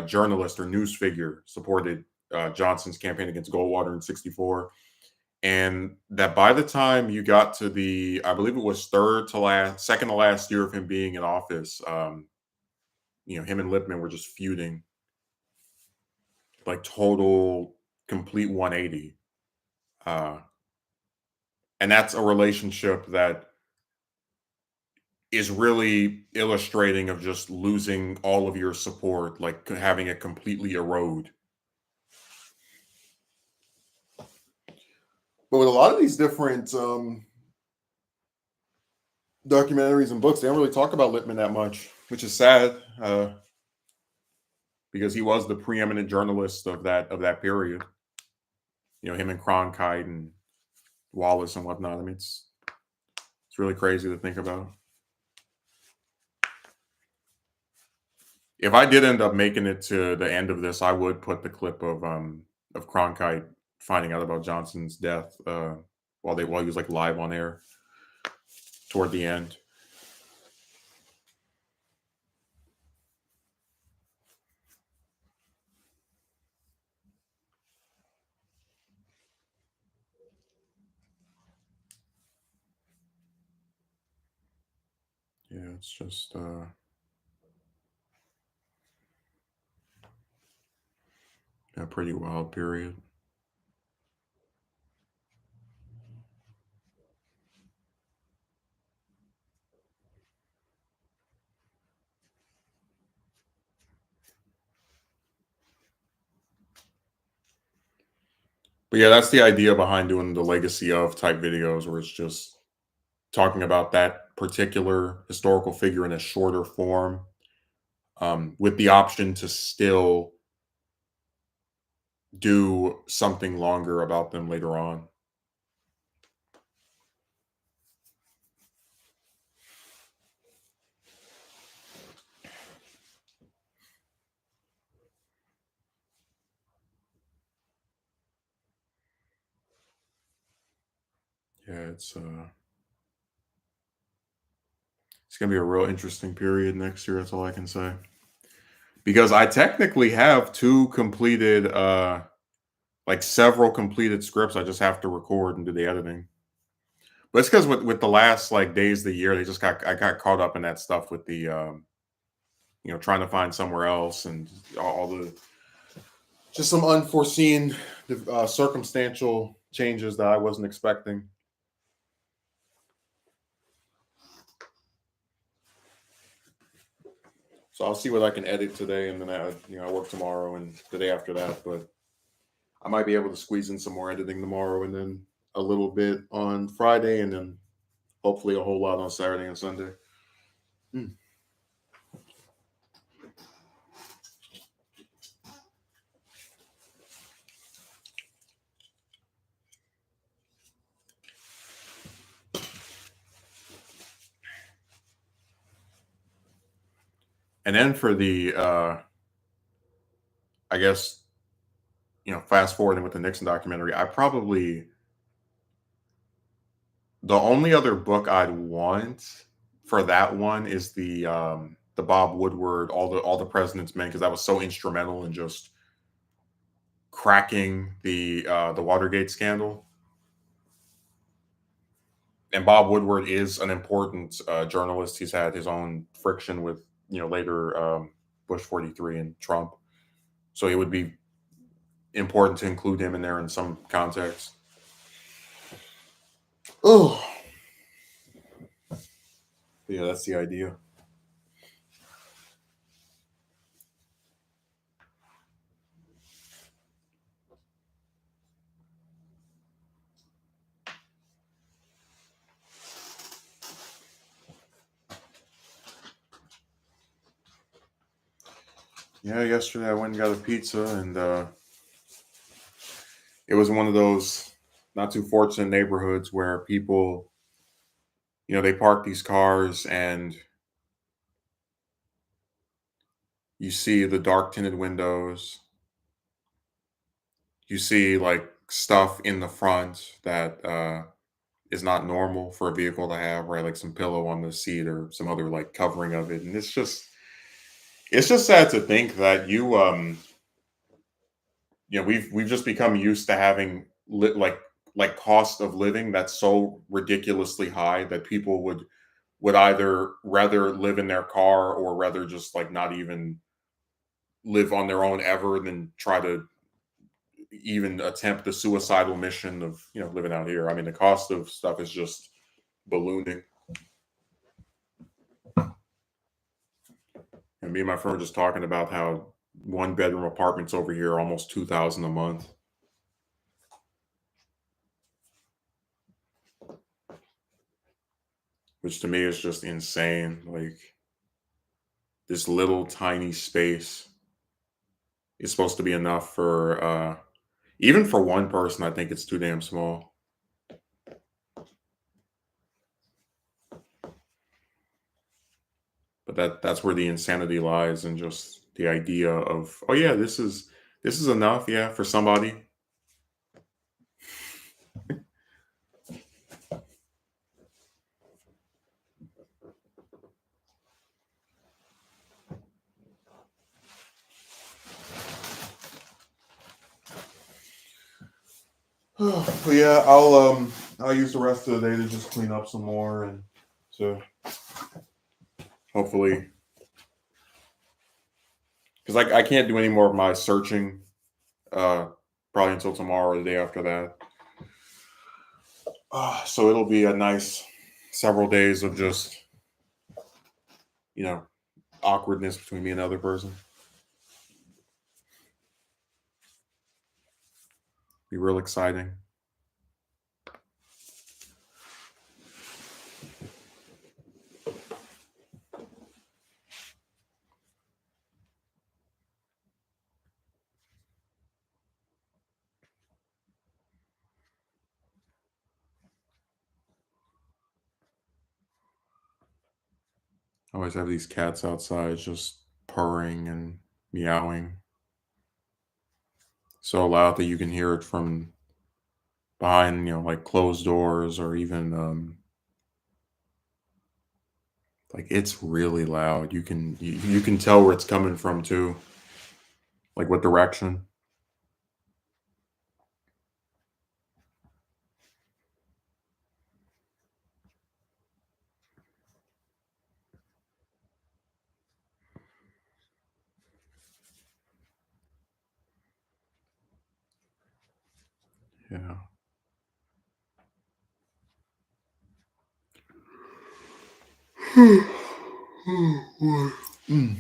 journalist or news figure, supported Johnson's campaign against Goldwater in '64, and that by the time you got to the, I believe it was second to last year of him being in office, him and Lippmann were just feuding, like total complete 180. Uh, and that's a relationship that is really illustrating of just losing all of your support, like having it completely erode. But with a lot of these different documentaries and books, they don't really talk about Lippmann that much, which is sad, because he was the preeminent journalist of that period. Him and Cronkite and Wallace and whatnot. I mean, it's really crazy to think about. If I did end up making it to the end of this, I would put the clip of Cronkite finding out about Johnson's death while he was like live on air toward the end. Yeah, it's just a pretty wild period. But yeah, that's the idea behind doing the legacy of type videos, where it's just talking about that particular historical figure in a shorter form, with the option to still do something longer about them later on. Yeah, it's gonna be a real interesting period next year. That's all I can say. Because I technically have two completed, like several completed scripts. I just have to record and do the editing. But it's because with the last like days of the year, I got caught up in that stuff with the trying to find somewhere else and all the just some unforeseen circumstantial changes that I wasn't expecting. So I'll see what I can edit today, and then I work tomorrow and the day after that. But I might be able to squeeze in some more editing tomorrow, and then a little bit on Friday, and then hopefully a whole lot on Saturday and Sunday. Hmm. And then for the, I guess, fast forwarding with the Nixon documentary, the only other book I'd want for that one is the Bob Woodward, all the President's Men, because that was so instrumental in just cracking the Watergate scandal. And Bob Woodward is an important journalist. He's had his own friction with later Bush 43 and Trump, so it would be important to include him in there in some context. Oh, yeah, that's the idea. Yeah, yesterday I went and got a pizza, and it was one of those not too fortunate neighborhoods where people, they park these cars and you see the dark tinted windows, you see like stuff in the front that is not normal for a vehicle to have, right? Like some pillow on the seat or some other like covering of it. And it's just sad to think that we've just become used to having like cost of living that's so ridiculously high that people would either rather live in their car or rather just like not even live on their own ever than try to even attempt the suicidal mission of living out here. I mean, the cost of stuff is just ballooning. And me and my friend were just talking about how one bedroom apartments over here are almost 2,000 a month, which to me is just insane. Like this little tiny space is supposed to be enough for even for one person. I think it's too damn small. But that's where the insanity lies, and just the idea of, oh yeah, this is enough, yeah, for somebody. But yeah, I'll use the rest of the day to just clean up some more and to hopefully, because I can't do any more of my searching uh probably until tomorrow or the day after that. So it'll be a nice several days of just you know awkwardness between me and the other person. Be real exciting. I always have these cats outside just purring and meowing so loud that you can hear it from behind, like closed doors or even like it's really loud. You can tell where it's coming from too, like what direction. Yeah. Mm.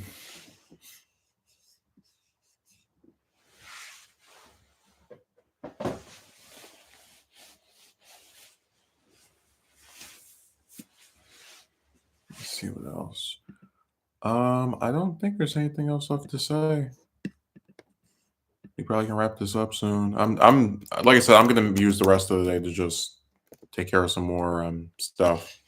Let's see what else. I don't think there's anything else left to say. We probably can wrap this up soon. I'm like I said, I'm gonna use the rest of the day to just take care of some more stuff,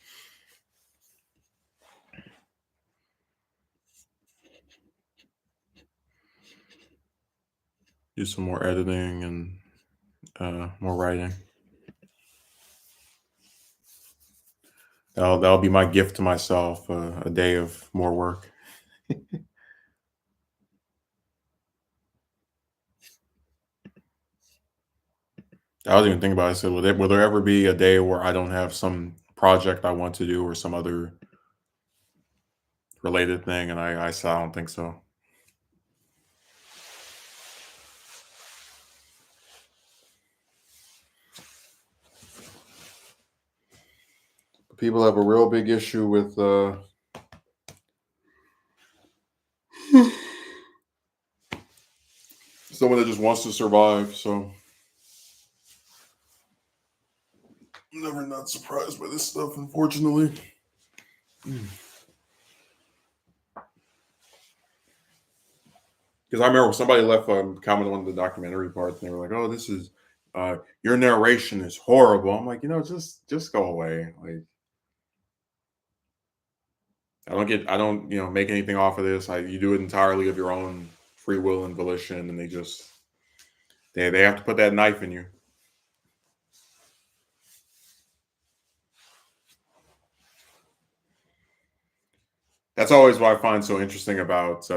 do some more editing and more writing. That'll be my gift to myself, a day of more work. I was even thinking about it. I said, will there ever be a day where I don't have some project I want to do or some other related thing? And I said, I don't think so. People have a real big issue with someone that just wants to survive. So I'm never not surprised by this stuff, unfortunately. Because I remember somebody left a comment on the documentary part, and they were like, "Oh, this is your narration is horrible. I'm like, just go away. Like, I don't, make anything off of this. You do it entirely of your own free will and volition, and they have to put that knife in you. That's always what I find so interesting about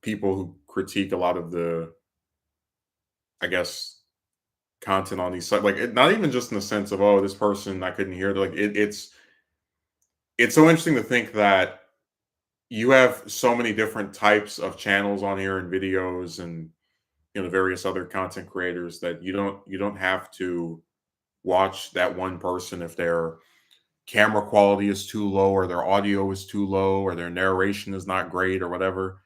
people who critique a lot of the, I guess, content on these sites. Like, not even just in the sense of, oh, this person I couldn't hear. Like, it's so interesting to think that you have so many different types of channels on here and videos and various other content creators that you don't have to watch that one person if their camera quality is too low or their audio is too low or their narration is not great or whatever.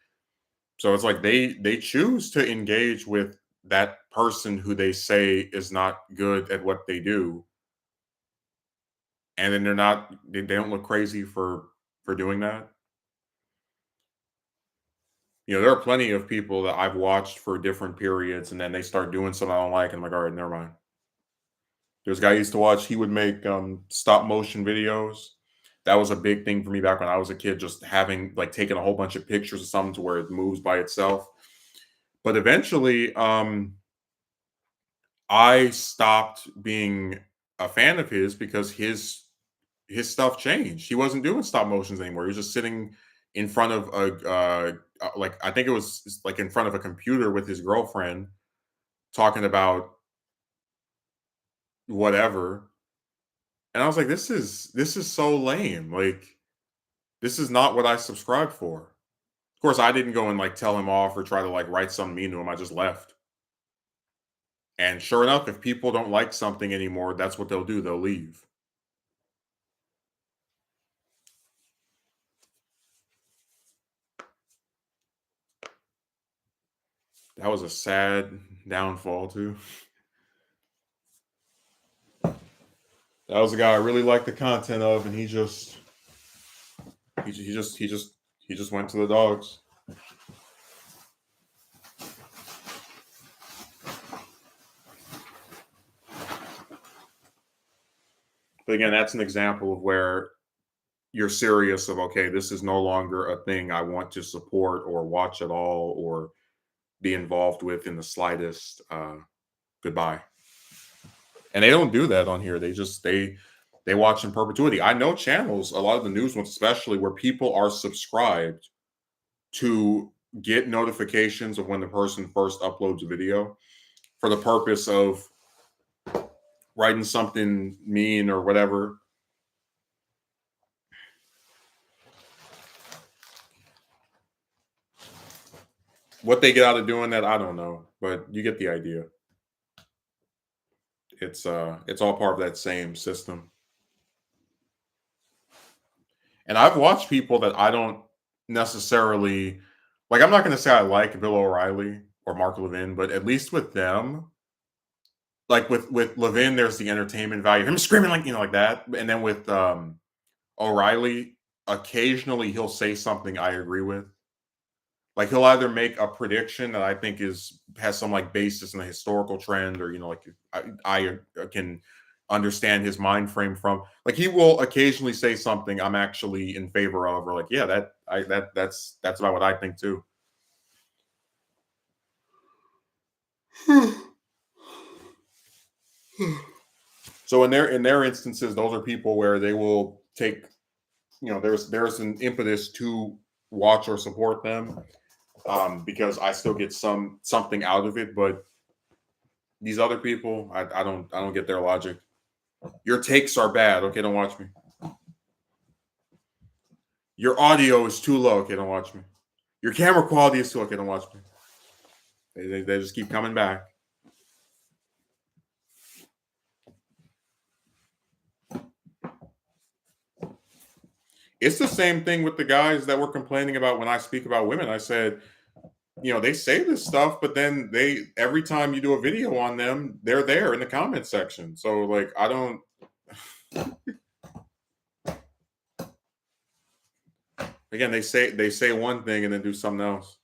So it's like they choose to engage with that person who they say is not good at what they do, and then they don't look crazy for doing that. There are plenty of people that I've watched for different periods, and then they start doing something I don't like, and I'm like, all right, never mind. There's a guy I used to watch. He would make stop motion videos. That was a big thing for me back when I was a kid, just having like taking a whole bunch of pictures of something to where it moves by itself. But eventually, I stopped being a fan of his because his stuff changed. He wasn't doing stop motions anymore. He was just sitting in front of like I think it was like in front of a computer with his girlfriend talking about whatever. And I was like, this is so lame. Like, this is not what I subscribed for. Of course, I didn't go and like tell him off or try to like write something mean to him. I just left. And sure enough, if people don't like something anymore, that's what they'll do. They'll leave. That was a sad downfall too. That was a guy I really liked the content of, and he just went to the dogs. But again, that's an example of where you're serious of, okay, this is no longer a thing I want to support or watch at all or be involved with in the slightest. Goodbye. And they don't do that on here. They watch in perpetuity. I know channels, a lot of the news ones especially, where people are subscribed to get notifications of when the person first uploads a video for the purpose of writing something mean or whatever. What they get out of doing that, I don't know, but you get the idea. It's all part of that same system. And I've watched people that I don't necessarily like. I'm not going to say I like Bill O'Reilly or Mark Levin, but at least with them, like with Levin, there's the entertainment value, him screaming like like that, and then with O'Reilly, occasionally he'll say something I agree with. Like he'll either make a prediction that I think has some like basis in a historical trend, or like I can understand his mind frame from. Like he will occasionally say something I'm actually in favor of, or like yeah, that's about what I think too. So in their instances, those are people where they will take, there's an impetus to watch or support them, because I still get something out of it. But these other people, I don't get their logic. Your takes are bad. Okay, don't watch me. Your audio is too low. Okay, don't watch me. Your camera quality is too low. Okay, don't watch me. They just keep coming back. It's the same thing with the guys that were complaining about when I speak about women. I said, they say this stuff, but then every time you do a video on them, they're there in the comment section. So like, I don't. Again, they say one thing and then do something else.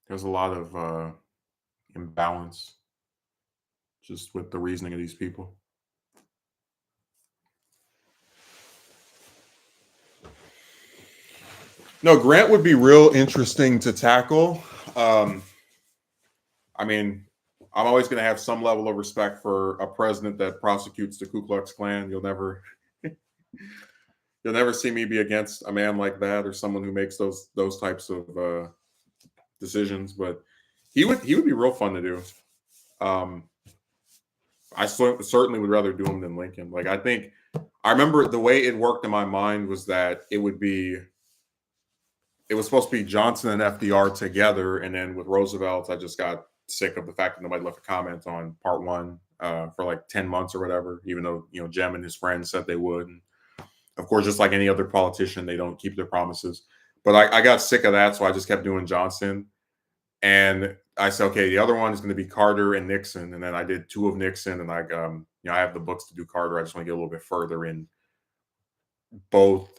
there's a lot of imbalance just with the reasoning of these people. No, Grant would be real interesting to tackle. Um, I mean, I'm always going to have some level of respect for a president that prosecutes the Ku Klux Klan. You'll never see me be against a man like that or someone who makes those types of decisions. But he would be real fun to do. Um, certainly would rather do him than Lincoln. Like I remember the way it worked in my mind was that it was supposed to be Johnson and FDR together, and then with Roosevelt, I just got sick of the fact that nobody left a comment on part one for like 10 months or whatever. Even though Jem and his friends said they would, and of course, just like any other politician, they don't keep their promises. But I got sick of that, so I just kept doing Johnson. And I said, okay, the other one is going to be Carter and Nixon, and then I did two of Nixon, and I have the books to do Carter. I just want to get a little bit further in both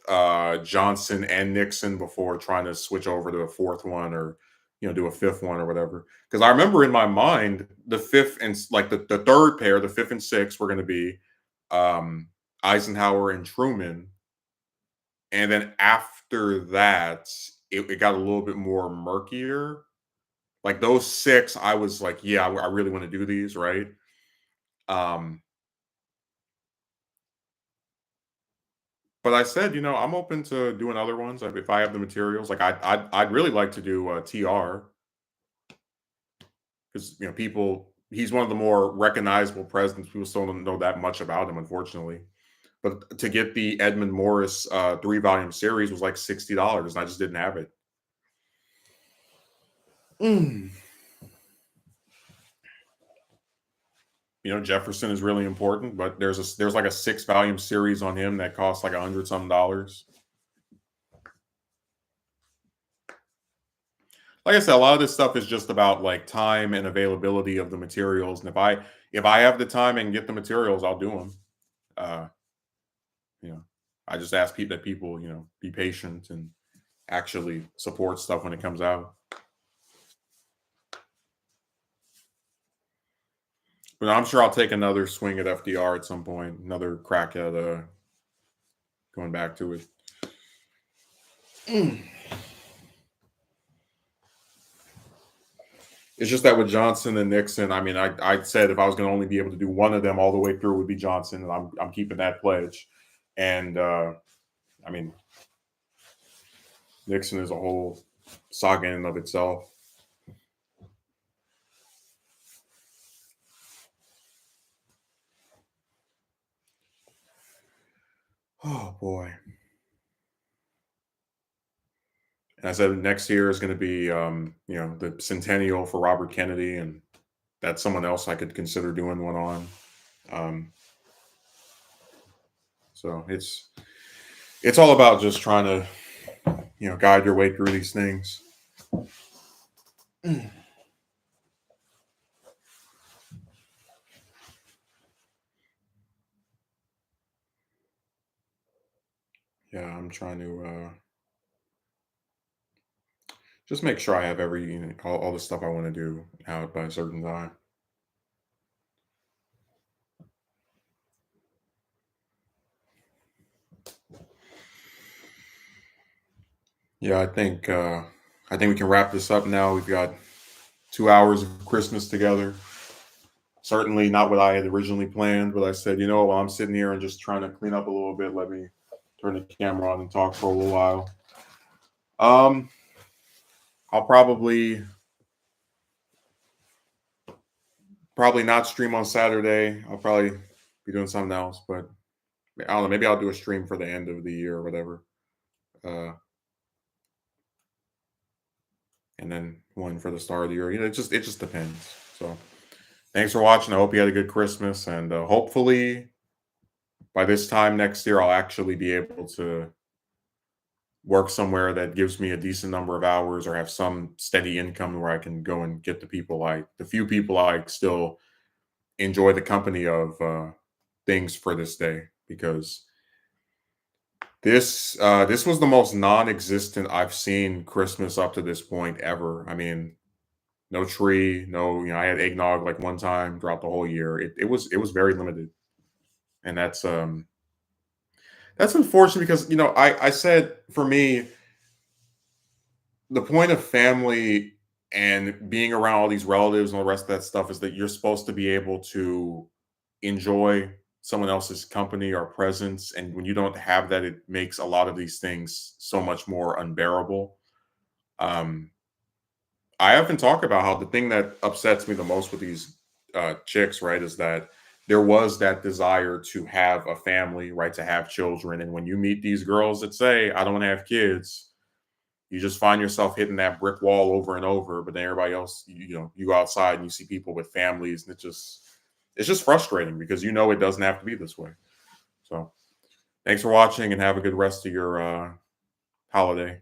Johnson and Nixon before trying to switch over to a fourth one or do a fifth one or whatever. Because I remember in my mind the fifth and like the third pair, the fifth and sixth were going to be um, Eisenhower and Truman, and then after that it got a little bit more murkier. Like those six, I was like, yeah, I really want to do these, right? Um, But I said, I'm open to doing other ones, like, if I have the materials. Like, I'd really like to do, TR because, people he's one of the more recognizable presidents. People still don't know that much about him, unfortunately. But to get the Edmund Morris, 3-volume series was like $60, and I just didn't have it. Mm. Jefferson is really important, but there's like a 6-volume series on him that costs like 100 some dollars. Like I said, a lot of this stuff is just about like time and availability of the materials. And if I have the time and get the materials, I'll do them. Uh, you know, I just ask people that people be patient and actually support stuff when it comes out. But I'm sure I'll take another swing at FDR at some point, another crack at going back to it. Mm. It's just that with Johnson and Nixon, I mean, I said if I was going to only be able to do one of them all the way through, it would be Johnson, and I'm keeping that pledge. And I mean, Nixon is a whole saga in and of itself. Oh boy! And I said next year is going to be, the centennial for Robert Kennedy, and that's someone else I could consider doing one on. Um, so it's all about just trying to guide your way through these things. Yeah, I'm trying to just make sure I have all the stuff I want to do out by a certain time. Yeah, I think we can wrap this up now. We've got 2 hours of Christmas together. Certainly not what I had originally planned, but I said, while I'm sitting here and just trying to clean up a little bit, let me turn the camera on and talk for a little while. I'll probably not stream on Saturday. I'll probably be doing something else, but I don't know. Maybe I'll do a stream for the end of the year or whatever, and then one for the start of the year. It just depends. So, thanks for watching. I hope you had a good Christmas, and hopefully by this time next year, I'll actually be able to work somewhere that gives me a decent number of hours or have some steady income where I can go and get the few people I still enjoy the company of things for this day, because this was the most non-existent I've seen Christmas up to this point ever. I mean, no tree, no, I had eggnog like one time throughout the whole year. It was very limited. And that's unfortunate because I said for me, the point of family and being around all these relatives and all the rest of that stuff is that you're supposed to be able to enjoy someone else's company or presence. And when you don't have that, it makes a lot of these things so much more unbearable. Um, I often talk about how the thing that upsets me the most with these chicks, right, is that there was that desire to have a family, right, to have children. And when you meet these girls that say, I don't want to have kids, you just find yourself hitting that brick wall over and over. But then everybody else, you go outside and you see people with families, and it's just frustrating because it doesn't have to be this way. So thanks for watching and have a good rest of your holiday.